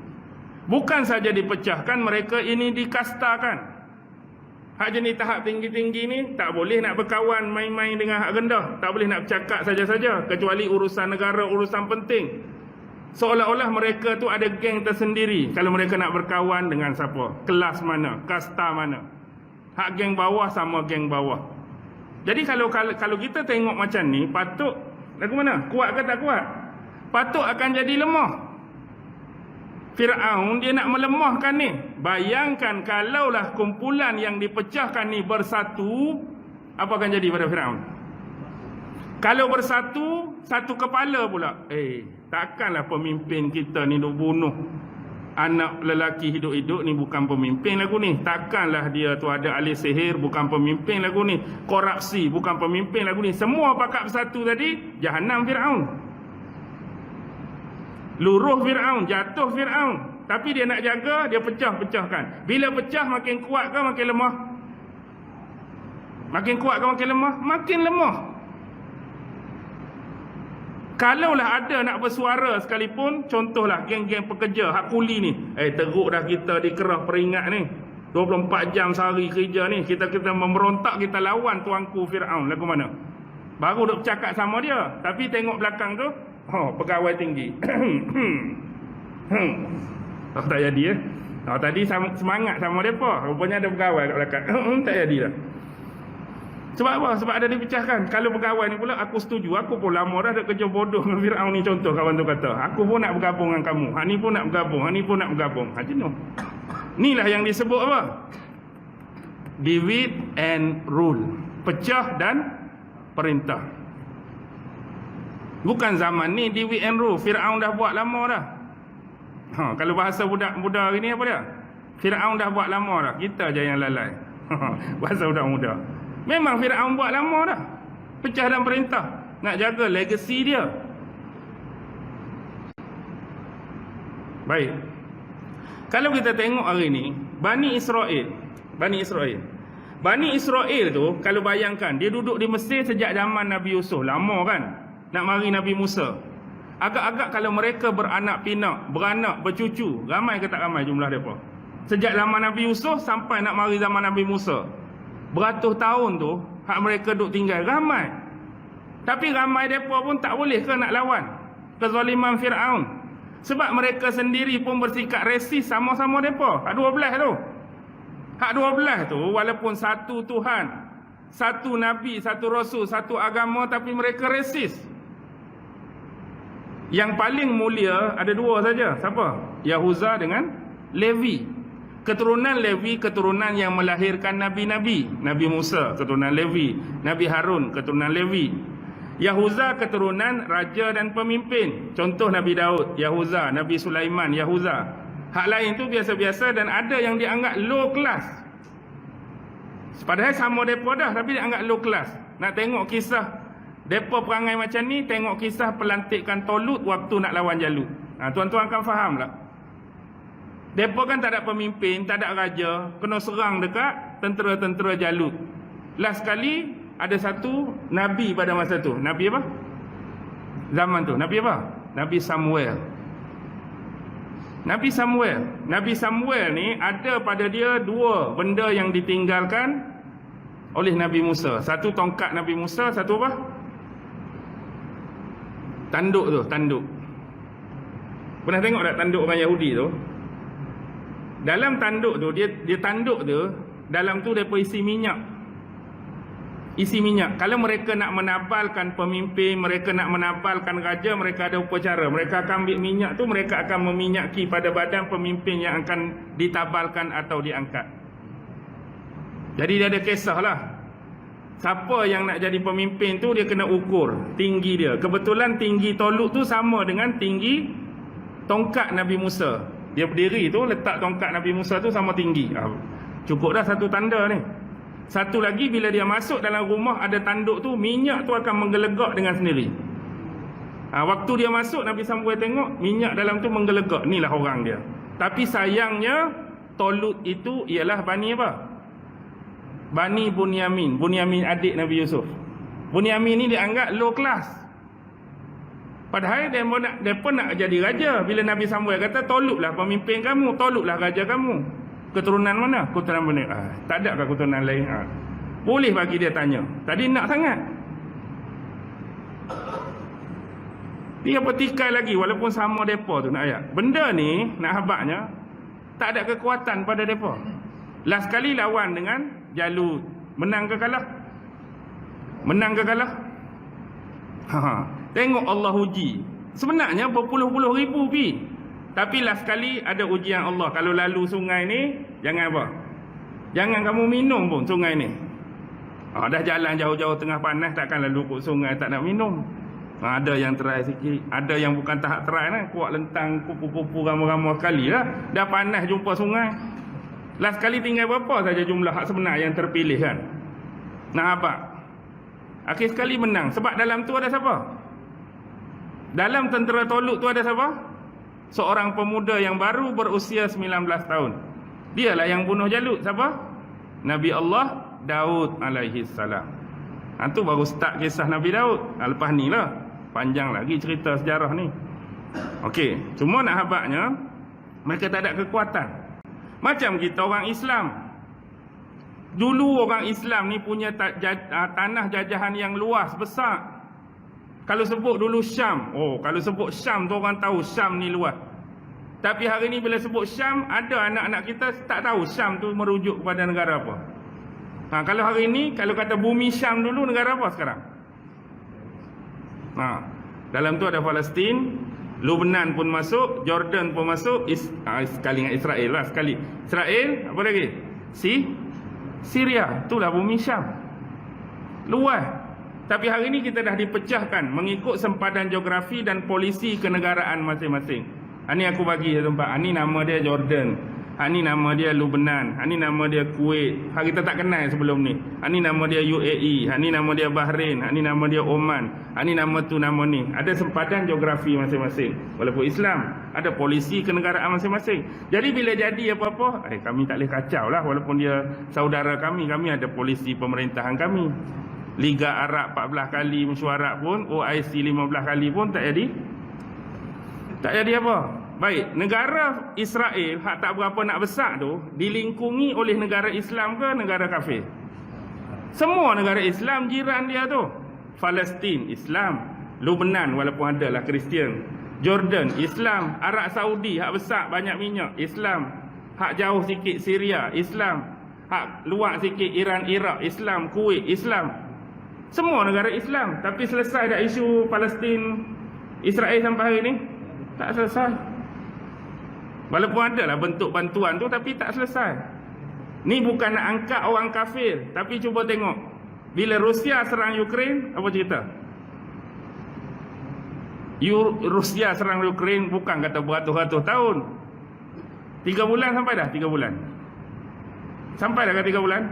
Bukan saja dipecahkan, mereka ini dikastakan. Hak jenis tahap tinggi-tinggi ni tak boleh nak berkawan main-main dengan hak rendah. Tak boleh nak bercakap saja-saja, kecuali urusan negara, urusan penting. Seolah-olah mereka tu ada geng tersendiri. Kalau mereka nak berkawan dengan siapa, kelas mana, kasta mana. Hak geng bawah sama geng bawah. Jadi kalau kita tengok macam ni, patut lagu mana? Kuat ke tak kuat? Patut akan jadi lemah. Firaun dia nak melemahkan ni. Bayangkan kalaulah kumpulan yang dipecahkan ni bersatu, apa akan jadi pada Firaun? Kalau bersatu, satu kepala pula. Takkanlah pemimpin kita ni duk bunuh anak lelaki hidup-hidup ni, bukan pemimpin lagu ni. Takkanlah dia tu ada ahli sihir, bukan pemimpin lagu ni. Korupsi, bukan pemimpin lagu ni. Semua pakat bersatu tadi, jahanam Firaun. Luruh Firaun, jatuh Firaun. Tapi dia nak jaga, dia pecah-pecahkan. Bila pecah makin kuat ke makin lemah? Makin kuat ke makin lemah? Makin lemah. Kalaulah ada nak bersuara sekalipun, contohlah geng-geng pekerja, hak kuli ni. Teruk dah kita dikerah peringat ni. 24 jam sehari kerja ni. Kita memberontak, kita lawan tuanku Firaun. Lagu mana? Baru duk bercakap sama dia. Tapi tengok belakang tu, pegawai tinggi. Tak jadi tadi semangat sama mereka. Rupanya ada pegawai kat belakang. Tak jadi dah. Sebab apa? Sebab ada dipecahkan. Kalau pegawai ni pula, aku setuju. Aku pun lama dah ada kerja bodoh dengan Firaun ni, contoh kawan tu kata. Aku pun nak bergabung dengan kamu. Hak ni pun nak bergabung. Hak ni pun nak bergabung. Jenuh. Inilah yang disebut apa? Divide and rule. Pecah dan perintah. Bukan zaman ni divide and rule. Firaun dah buat lama dah. Kalau bahasa budak-budak hari ni apa dia? Firaun dah buat lama dah. Kita je yang lalai. Bahasa budak muda. Memang Firaun buat lama dah. Pecah dan perintah. Nak jaga legasi dia. Baik. Kalau kita tengok hari ni, Bani Israel tu, kalau bayangkan, dia duduk di Mesir sejak zaman Nabi Yusuf. Lama kan? Nak mari Nabi Musa. Agak-agak kalau mereka beranak pinak, beranak, bercucu, ramai ke tak ramai jumlah mereka? Sejak zaman Nabi Yusuf sampai nak mari zaman Nabi Musa. Beratus tahun tu, hak mereka duduk tinggal, ramai. Tapi ramai mereka pun tak boleh ke nak lawan kezaliman Firaun. Sebab mereka sendiri pun bersikap resis sama-sama mereka. Hak 12 tu. Hak 12 tu, walaupun satu Tuhan, satu Nabi, satu Rasul, satu agama, tapi mereka resis. Yang paling mulia ada dua saja. Siapa? Yahuza dengan Levi. Keturunan Levi, keturunan yang melahirkan Nabi-Nabi. Nabi Musa, keturunan Levi. Nabi Harun, keturunan Levi. Yahuza, keturunan raja dan pemimpin. Contoh Nabi Daud, Yahuza. Nabi Sulaiman, Yahuza. Hak lain tu biasa-biasa dan ada yang dianggap low class. Padahal sama mereka dah, tapi dianggap low class. Nak tengok kisah Depa perangai macam ni, tengok kisah pelantikan Tolut waktu nak lawan Jalut. Tuan-tuan akan faham tak? Depa kan tak ada pemimpin, tak ada raja, kena serang dekat tentera-tentera Jalut. Last sekali ada satu nabi pada masa tu. Nabi apa? Zaman tu. Nabi apa? Nabi Samuel. Nabi Samuel ni ada pada dia dua benda yang ditinggalkan oleh Nabi Musa. Satu tongkat Nabi Musa, satu apa? Tanduk tu, tanduk. Pernah tengok tak tanduk orang Yahudi tu? Dalam tanduk tu, dia tanduk tu, dalam tu depa isi minyak. Isi minyak. Kalau mereka nak menabalkan pemimpin, mereka nak menabalkan raja, mereka ada upacara. Mereka akan ambil minyak tu, mereka akan meminyaki pada badan pemimpin yang akan ditabalkan atau diangkat. Jadi dia ada kisah lah. Siapa yang nak jadi pemimpin tu, dia kena ukur tinggi dia. Kebetulan tinggi Tolut tu sama dengan tinggi tongkat Nabi Musa. Dia berdiri tu, letak tongkat Nabi Musa tu sama tinggi. Cukup dah satu tanda ni. Satu lagi, bila dia masuk dalam rumah ada tanduk tu, minyak tu akan menggelegak dengan sendiri. Waktu dia masuk, Nabi Samuel tengok minyak dalam tu menggelegak. Inilah orang dia. Tapi sayangnya Tolut itu ialah Bani apa? Bani Bunyamin. Bunyamin adik Nabi Yusuf. Bunyamin ni dianggap low class. Padahal dia pun nak jadi raja. Bila Nabi Samuel kata, Tolutlah pemimpin kamu, Tolutlah raja kamu. Keturunan mana? Keturunan mana? Tak ada ke keturunan lain? Boleh bagi dia tanya. Tadi nak sangat. Dia petikai lagi walaupun sama depa tu nak ayat. Benda ni nak habaknya tak ada kekuatan pada depa. Last kali lawan dengan Jalut. Menang ke kalah? Menang ke kalah? Tengok Allah uji. Sebenarnya berpuluh-puluh ribu pi. Tapi last kali ada ujian Allah. Kalau lalu sungai ni, jangan apa? Jangan kamu minum pun sungai ni. Dah jalan jauh-jauh tengah panas, takkan lalu kat sungai tak nak minum. Ada yang try sikit, ada yang bukan tahap try lah. Kuat lentang, kupu-kupu ramai-ramai sekali lah. Dah panas jumpa sungai. Last kali tinggal berapa saja jumlah hak sebenar yang terpilih kan? Nah apa? Akhir sekali menang. Sebab dalam tu ada siapa? Dalam tentera Tolut tu ada siapa? Seorang pemuda yang baru berusia 19 tahun. Dialah yang bunuh Jalut. Siapa? Nabi Allah Daud alaihi salam. Itu baru start kisah Nabi Daud. Lepas ni lah, panjang lagi cerita sejarah ni. Okey, cuma nak habaknya, mereka tak ada kekuatan. Macam kita orang Islam. Dulu orang Islam ni punya tanah jajahan yang luas, besar. Kalau sebut dulu Syam, kalau sebut Syam tu orang tahu Syam ni luas. Tapi hari ni bila sebut Syam, ada anak-anak kita tak tahu Syam tu merujuk kepada negara apa. Kalau hari ni, kalau kata bumi Syam dulu, negara apa sekarang? Dalam tu ada Palestin, Lebanon pun masuk, Jordan pun masuk, sekali dengan Israel lah sekali. Israel, apa lagi? Syria, itulah bumi Syam. Luas. Tapi hari ini kita dah dipecahkan mengikut sempadan geografi dan polisi kenegaraan masing-masing. Ini aku bagi tempat. Ini nama dia Jordan. Ini nama dia Lebanon. Ini nama dia Kuwait. Kita tak kenal sebelum ni. Ini nama dia UAE. Ini nama dia Bahrain. Ini nama dia Oman. Ini nama tu nama ni. Ada sempadan geografi masing-masing. Walaupun Islam, ada polisi kenegaraan masing-masing. Jadi bila jadi apa-apa, kami tak boleh kacau lah. Walaupun dia saudara kami ada polisi pemerintahan kami. Liga Arab 14 kali mesyuarat pun, OIC 15 kali pun tak jadi. Tak jadi apa? Baik, negara Israel hak tak berapa nak besar tu dilingkungi oleh negara Islam ke negara kafir? Semua negara Islam jiran dia tu. Palestin Islam, Lebanon walaupun adalah Kristian, Jordan Islam, Arab Saudi hak besar banyak minyak Islam, hak jauh sikit Syria Islam, hak luar sikit Iran Iraq Islam, Kuwait Islam. Semua negara Islam. Tapi selesai dah isu Palestin Israel sampai hari ni? Tak selesai. Walaupun adalah bentuk bantuan tu, tapi tak selesai. Ni bukan nak angkat orang kafir. Tapi cuba tengok, bila Rusia serang Ukraine, apa cerita? Rusia serang Ukraine bukan kata beratus-ratus tahun. 3 bulan sampai dah 3 bulan. Sampai dah ke 3 bulan.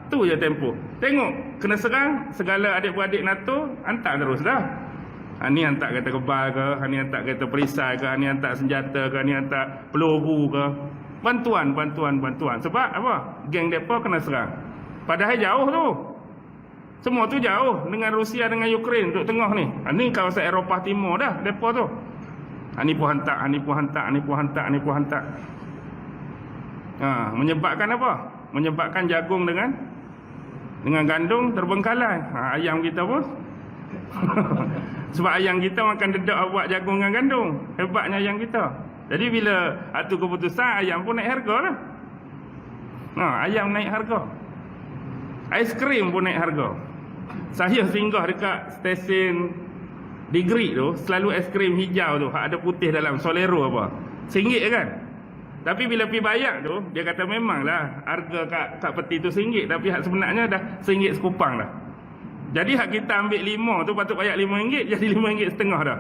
Tu je tempoh. Tengok, kena serang, segala adik-beradik NATO, hantar terus dah. Ni hantar kereta kebal ke, ni hantar kereta perisai ke, ni hantar senjata ke, ni hantar peluru ke. Bantuan. Sebab apa? Geng mereka kena serang. Padahal jauh tu. Semua tu jauh dengan Rusia dengan Ukraine duduk tengah ni. Ni kawasan Eropah Timur dah mereka tu. Ni pun hantar. Menyebabkan apa? Menyebabkan jagung dengan gandum terbengkalai. Ayam kita pun sebab ayam kita makan dedak buat jagung dengan gandum. Hebatnya ayam kita. Jadi bila atu keputusan, ayam pun naik harga lah. Ayam naik harga. Aiskrim pun naik harga. Saya singgah dekat stesen Degree tu, selalu aiskrim hijau tu, ada putih dalam, Solero apa, RM1 kan. Tapi bila pergi bayar tu, dia kata memanglah harga kat peti tu RM1, tapi hak sebenarnya dah RM1 sekupang dah. Jadi hak kita ambil 5 tu patut bayar RM5, jadi RM5.5 dah.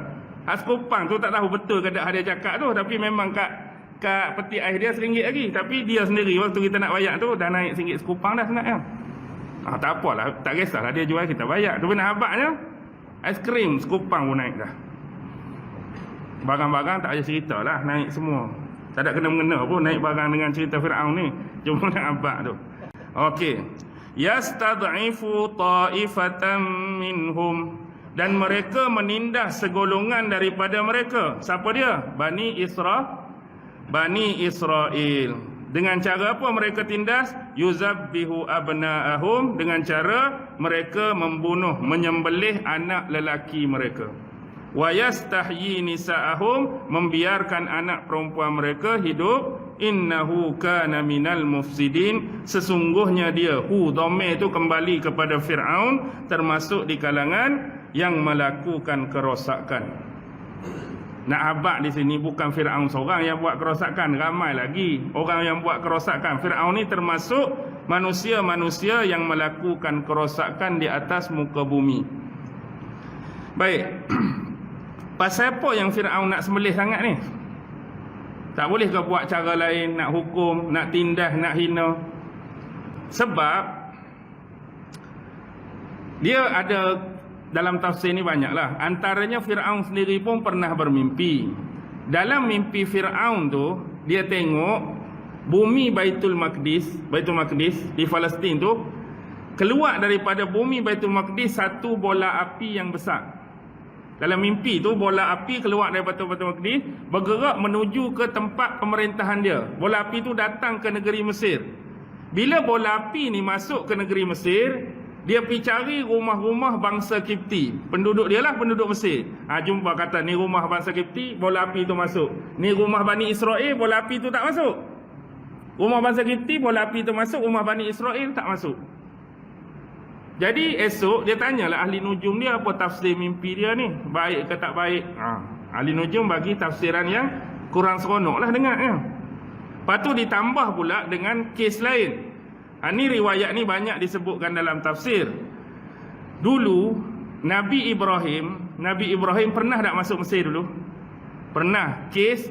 Hak sekupang tu tak tahu betul ke tak dia cakap tu, tapi memang kat peti air dia RM1 lagi. Tapi dia sendiri waktu kita nak bayar tu dah naik RM1 sekupang dah sebenarnya. Tak apalah, tak kisahlah dia jual kita bayar. Tu benar habaknya aiskrim sekupang pun naik dah. Barang-barang tak ada cerita lah, naik semua. Tak ada kena-mengena pun naik barang dengan cerita Fir'aun ni. Cuma nak habak tu. Okey. Yastad'ifu ta'ifatan minhum, dan mereka menindas segolongan daripada mereka. Siapa dia? Bani Israel. Dengan cara apa mereka tindas? Yuzabbihu abna'ahum, dengan cara mereka membunuh, menyembelih anak lelaki mereka. Wa yastahyi nisa'ahum, membiarkan anak perempuan mereka hidup. Innahu kana minal mufsidin, sesungguhnya dia, dhamir itu kembali kepada Fir'aun, termasuk di kalangan yang melakukan kerosakan. Nak habak di sini bukan Fir'aun seorang yang buat kerosakan, ramai lagi orang yang buat kerosakan. Fir'aun ni termasuk manusia-manusia yang melakukan kerosakan di atas muka bumi. Baik. Pasal apa yang Fir'aun nak sembelih sangat ni? Tak boleh ke buat cara lain, nak hukum, nak tindas, nak hina? Sebab dia ada, dalam tafsir ni banyaklah. Antaranya Fir'aun sendiri pun pernah bermimpi. Dalam mimpi Fir'aun tu, dia tengok bumi Baitul Maqdis di Palestin tu, keluar daripada bumi Baitul Maqdis satu bola api yang besar. Dalam mimpi tu, bola api keluar daripada Baitul Maqdis, bergerak menuju ke tempat pemerintahan dia. Bola api tu datang ke negeri Mesir. Bila bola api ni masuk ke negeri Mesir, dia pergi cari rumah-rumah bangsa Kipti. Penduduk dia lah penduduk Mesir. Jumpa kata ni rumah bangsa Kipti, bola api tu masuk. Ni rumah Bani Israel, bola api tu tak masuk. Rumah bangsa Kipti, bola api tu masuk, rumah Bani Israel tak masuk. Jadi esok dia tanyalah ahli nujum dia apa tafsir mimpi dia ni, baik ke tak baik. Ahli nujum bagi tafsiran yang kurang seronok lah dengarnya. Lepas tu ditambah pula dengan kes lain. Ni riwayat ni banyak disebutkan dalam tafsir. Dulu Nabi Ibrahim pernah tak masuk Mesir dulu? Pernah. Kes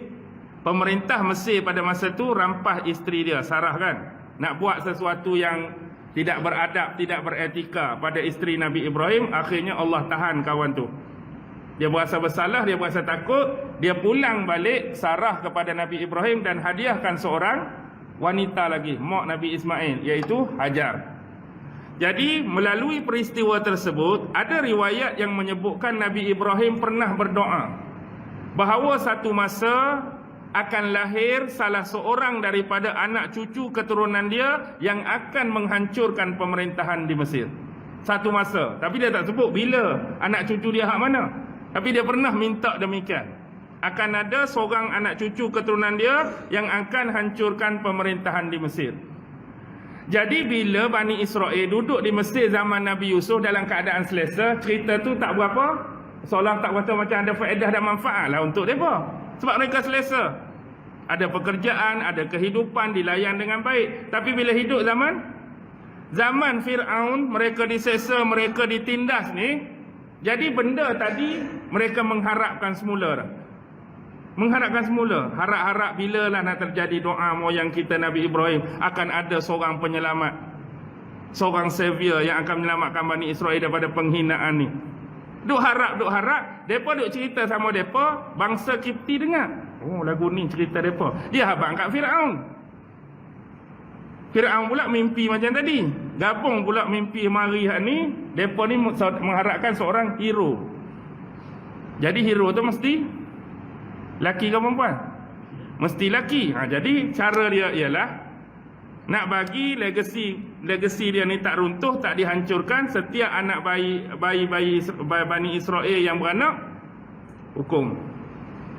pemerintah Mesir pada masa tu rampas isteri dia, Sarah kan. Nak buat sesuatu yang tidak beradab, tidak beretika pada isteri Nabi Ibrahim. Akhirnya Allah tahan kawan tu. Dia berasa bersalah, dia berasa takut. Dia pulang balik, Sarah kepada Nabi Ibrahim dan hadiahkan seorang wanita lagi, mak Nabi Ismail, iaitu Hajar. Jadi melalui peristiwa tersebut, ada riwayat yang menyebutkan Nabi Ibrahim pernah berdoa bahawa satu masa akan lahir salah seorang daripada anak cucu keturunan dia yang akan menghancurkan pemerintahan di Mesir. Satu masa. Tapi dia tak sebut bila anak cucu dia hak mana. Tapi dia pernah minta demikian. Akan ada seorang anak cucu keturunan dia yang akan hancurkan pemerintahan di Mesir. Jadi bila Bani Israel duduk di Mesir zaman Nabi Yusuf dalam keadaan selesa, cerita tu tak berapa, seolah tak berapa macam ada faedah dan manfaat lah untuk mereka. Sebab mereka selesa. Ada pekerjaan, ada kehidupan, dilayan dengan baik. Tapi bila hidup zaman Fir'aun, mereka diseksa, mereka ditindas ni, jadi benda tadi mereka mengharapkan semula dah. Mengharapkan semula. Harap-harap bilalah nak terjadi doa moyang kita Nabi Ibrahim, akan ada seorang penyelamat, seorang savior yang akan menyelamatkan Bani Israel daripada penghinaan ni. Duk harap. Depa duk cerita sama depa, bangsa Kipti dengar. Oh, lagu ni cerita depa. Dia habaq kat Firaun. Firaun pula mimpi macam tadi. Gabung pula mimpi mari hak ni. Depa ni mengharapkan seorang hero. Jadi hero tu mesti laki ke perempuan? Mesti laki. jadi cara dia ialah nak bagi legasi dia ni tak runtuh, tak dihancurkan. Setiap anak bayi Bani Israel yang beranak, hukum.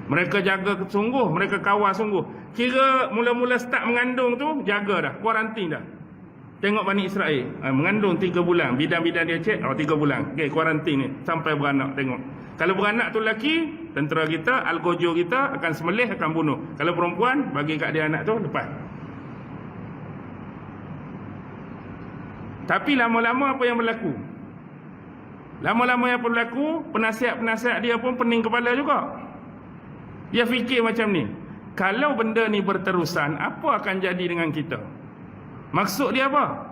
Mereka jaga sungguh, mereka kawal sungguh. Kira mula-mula start mengandung tu, jaga dah, kuarantin dah. Tengok Bani Israel, mengandung 3 bulan, bidan-bidan dia cek, 3 bulan. Okey, kuarantin ni sampai beranak, tengok. Kalau beranak tu lelaki, tentera kita, Al-Qojo kita akan semelih, akan bunuh. Kalau perempuan, bagi kat dia anak tu, lepas. Tapi lama-lama apa yang berlaku? Lama-lama yang berlaku, penasihat-penasihat dia pun pening kepala juga. Dia fikir macam ni, kalau benda ni berterusan, apa akan jadi dengan kita? Maksud dia apa?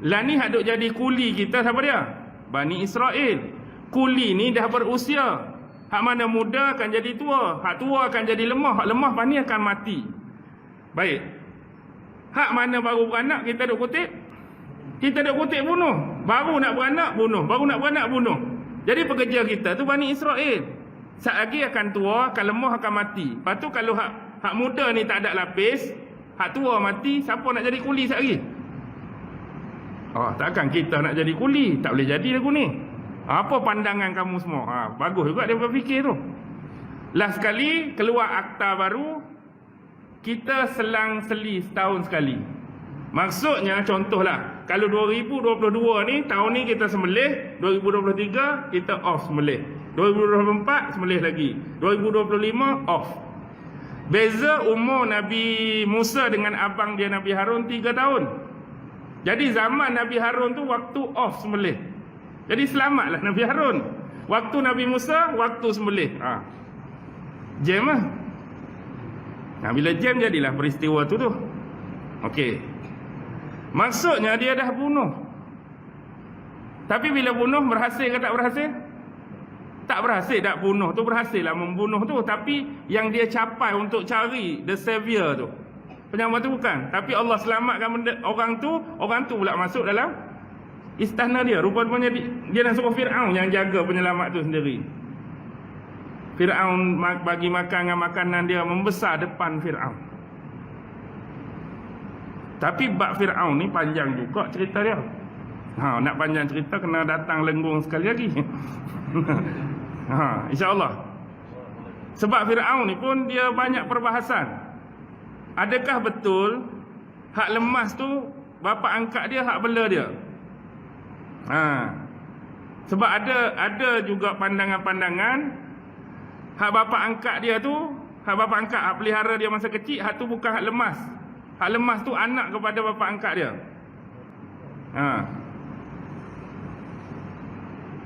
Lah ni hak duk jadi kuli kita, siapa dia? Bani Israel. Kuli ni dah berusia. Hak mana muda akan jadi tua, hak tua akan jadi lemah, hak lemah pani akan mati. Baik. Hak mana baru beranak kita duk kutip? Kita duk kutip bunuh. Baru nak beranak bunuh, baru nak beranak bunuh. Jadi pekerja kita tu Bani Israel. Sat lagi akan tua, akan lemah, akan mati. Lepas tu kalau hak muda ni tak ada lapis, hak tua mati, siapa nak jadi kuli sat lagi? Takkan kita nak jadi kuli, tak boleh jadi lagu ni. Apa pandangan kamu semua? Bagus juga dia berfikir tu. Last sekali keluar akta baru, kita selang-seli setahun sekali. Maksudnya contohlah, kalau 2022 ni, tahun ni kita sembelih, 2023 kita off sembelih, 2024 sembelih lagi, 2025 off. Beza umur Nabi Musa dengan abang dia Nabi Harun 3 tahun. Jadi zaman Nabi Harun tu waktu off sembelih. Jadi selamatlah Nabi Harun. Waktu Nabi Musa, waktu sembelih. Jam lah. Bila jam jadilah peristiwa tu. Okey. Maksudnya dia dah bunuh. Tapi bila bunuh, berhasil ke tak berhasil? Tak berhasil. Tak bunuh tu berhasil lah membunuh tu. Tapi yang dia capai untuk cari the savior tu, penyelamat tu bukan. Tapi Allah selamatkan orang tu pula masuk dalam istana dia. Rupanya dia dah suruh Fir'aun yang jaga penyelamat tu sendiri. Fir'aun bagi makan dengan makanan dia, membesar depan Fir'aun. Tapi bab Fir'aun ni panjang juga cerita dia. Nak panjang cerita kena datang Lenggung sekali lagi. InsyaAllah. Sebab Fir'aun ni pun dia banyak perbahasan. Adakah betul hak lemas tu bapa angkat dia, hak bela dia? Sebab ada juga pandangan-pandangan hak bapa angkat dia tu, hak bapa angkat hak pelihara dia masa kecil, hak tu bukan hak lemas. Hak lemas tu anak kepada bapa angkat dia.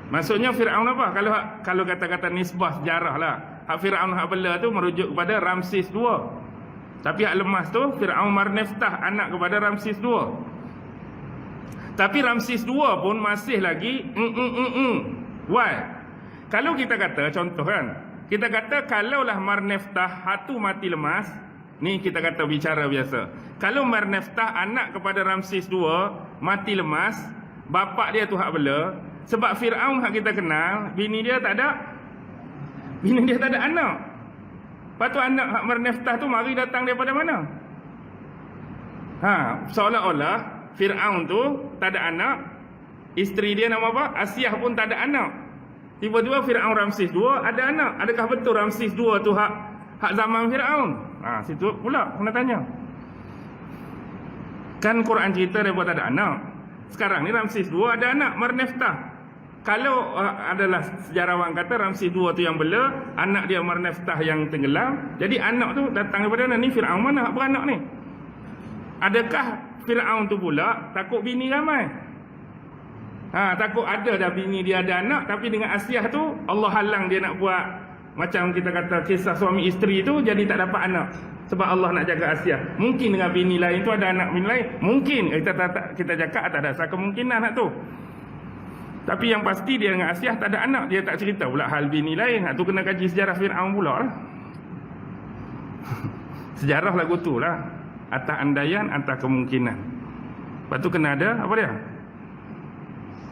Maksudnya Fir'aun apa? Kalau kata-kata nisbah sejarah lah, hak Fir'aun hak bela tu merujuk kepada Ramses II. Tapi hak lemas tu Fir'aun Marneftah, anak kepada Ramses II. Tapi Ramses II pun masih lagi Why? Kalau kita kata, contoh kan, kita kata kalaulah Marneftah hatu mati lemas, ni kita kata bicara biasa. Kalau Marneftah anak kepada Ramses II mati lemas, bapak dia tu hak bela. Sebab Fir'aun hak kita kenal, bini dia tak ada anak. Lepas tu anak hak Marneftah tu mari datang daripada mana? Seolah-olah Fir'aun tu tak ada anak, isteri dia nama apa? Asiyah pun tak ada anak. Tiba-tiba Fir'aun Ramses II ada anak. Adakah betul Ramses II tu hak zaman Fir'aun? Situ pula kena tanya. Kan Quran cerita dia buat tak ada anak. Sekarang ni Ramses II ada anak, Marneftah. Kalau adalah sejarawan kata Ramses II tu yang bela, anak dia Marneftah yang tenggelam. Jadi anak tu datang daripada mana? Ni Fir'aun mana hak beranak ni? Adakah Fir'aun tu pula takut bini ramai? Takut ada dah bini dia ada anak, tapi dengan Asiyah tu Allah halang dia nak buat Macam kita kata kisah suami isteri tu jadi tak dapat anak sebab Allah nak jaga Asia. Mungkin dengan bini lain tu ada anak bini lain. Mungkin kita cakap tak ada asal kemungkinan nak tu. Tapi yang pasti dia dengan Asia tak ada anak. Dia tak cerita pula hal bini lain. Tu kena kaji sejarah Fir'aun pula lah. Sejarah lagu tu lah. Atas andaian, atas kemungkinan. Lepas tu kena ada apa dia?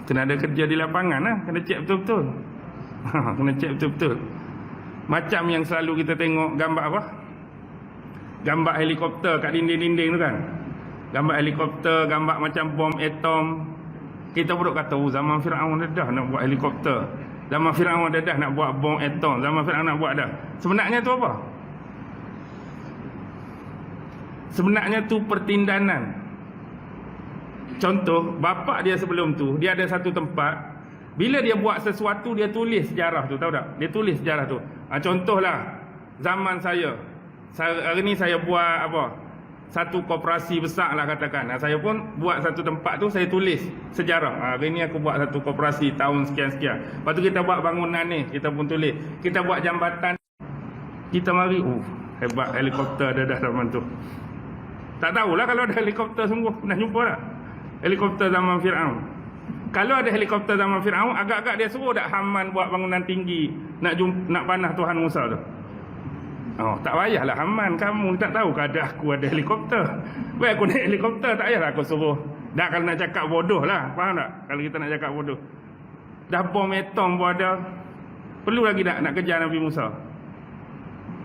Kena ada kerja di lapangan lah. Kena cek betul-betul. Kena cek betul-betul. Macam yang selalu kita tengok gambar apa? Gambar helikopter kat dinding-dinding tu kan. Gambar helikopter, gambar macam bom atom. Kita pun kata zaman Fir'aun dah nak buat helikopter. Zaman Fir'aun dah nak buat bom atom. Zaman Fir'aun nak buat dah. Sebenarnya tu apa? Sebenarnya tu pertindanan. Contoh, bapak dia sebelum tu, dia ada satu tempat. Bila dia buat sesuatu, dia tulis sejarah tu, tahu tak? Dia tulis sejarah tu. Contohlah, zaman saya hari ni saya buat apa? Satu koperasi besar lah katakan. Saya pun buat satu tempat tu, saya tulis sejarah. Hari ni aku buat satu koperasi tahun sekian-sekian. Lepas tu kita buat bangunan ni, kita pun tulis. Kita buat jambatan. Kita mari, hebat helikopter ada dah zaman tu. Tak tahulah kalau ada helikopter sungguh. Pernah jumpa tak? Helikopter zaman Fir'aun. Kalau ada helikopter zaman Fir'aun, agak-agak dia suruh tak Haman buat bangunan tinggi nak panah Tuhan Musa tu. Tak payahlah Haman, kamu tak tahu ke aku ada helikopter. Baik aku naik helikopter, tak payahlah aku suruh. Dah kalau nak cakap bodoh lah, faham tak? Kalau kita nak cakap bodoh. Dah bom atom pun ada. Perlu lagi nak kejar Nabi Musa.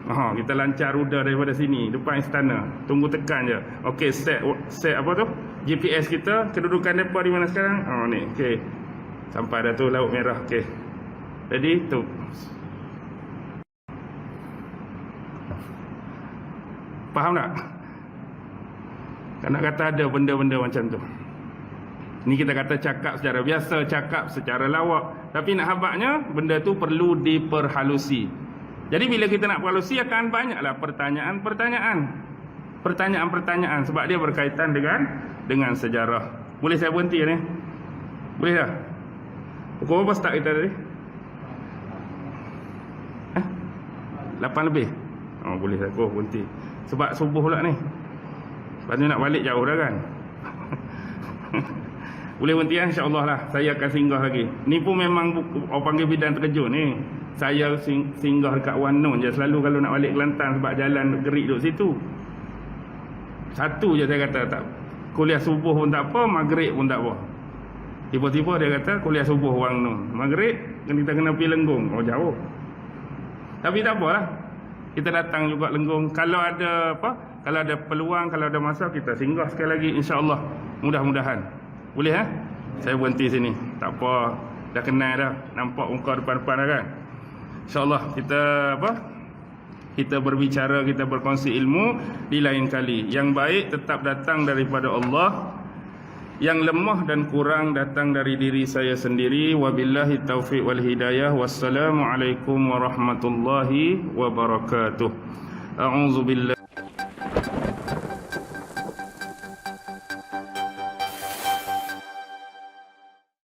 Kita lancar rudal daripada sini, depan istana. Tunggu tekan je. Okey, set apa tu? GPS kita, kedudukan mereka di mana sekarang? Ni, okey. Sampai dah tu Laut Merah, okey. Ready? Tu. Faham tak? Nak kata ada benda-benda macam tu. Ni kita kata cakap secara biasa, cakap secara lawak. Tapi nak habaknya, benda tu perlu diperhalusi. Jadi bila kita nak perhalusi, akan banyaklah pertanyaan-pertanyaan. Pertanyaan-pertanyaan sebab dia berkaitan dengan sejarah. Boleh saya berhenti ni? Boleh tak? Pukul berapa start kita tadi? 8 lebih? Boleh aku berhenti. Sebab subuh pula ni. Lepas tu nak balik jauh dah kan? Boleh berhenti lah, insyaAllah lah. Saya akan singgah lagi. Ni pun memang orang panggil bidan terkejut ni. Saya singgah dekat Wan Nun je. Selalu kalau nak balik Kelantan sebab jalan gerik duduk situ. Satu je saya kata, tak kuliah subuh pun tak apa, maghrib pun tak apa. Tiba-tiba dia kata kuliah subuh Wan Nun, maghrib kita kena pergi Lenggong. Jauh. Tapi tak apalah. Kita datang juga Lenggong. Kalau ada kalau ada peluang, kalau ada masa, kita singgah sekali lagi insya-Allah. Mudah-mudahan. Boleh Saya berhenti sini. Tak apa. Dah kenal dah. Nampak muka depan-depan dah kan? InsyaAllah kita kita berbicara, kita berkongsi ilmu di lain kali. Yang baik tetap datang daripada Allah. Yang lemah dan kurang datang dari diri saya sendiri. Wabillahi taufiq wal hidayah. Wassalamualaikum warahmatullahi wabarakatuh. A'udzubillah.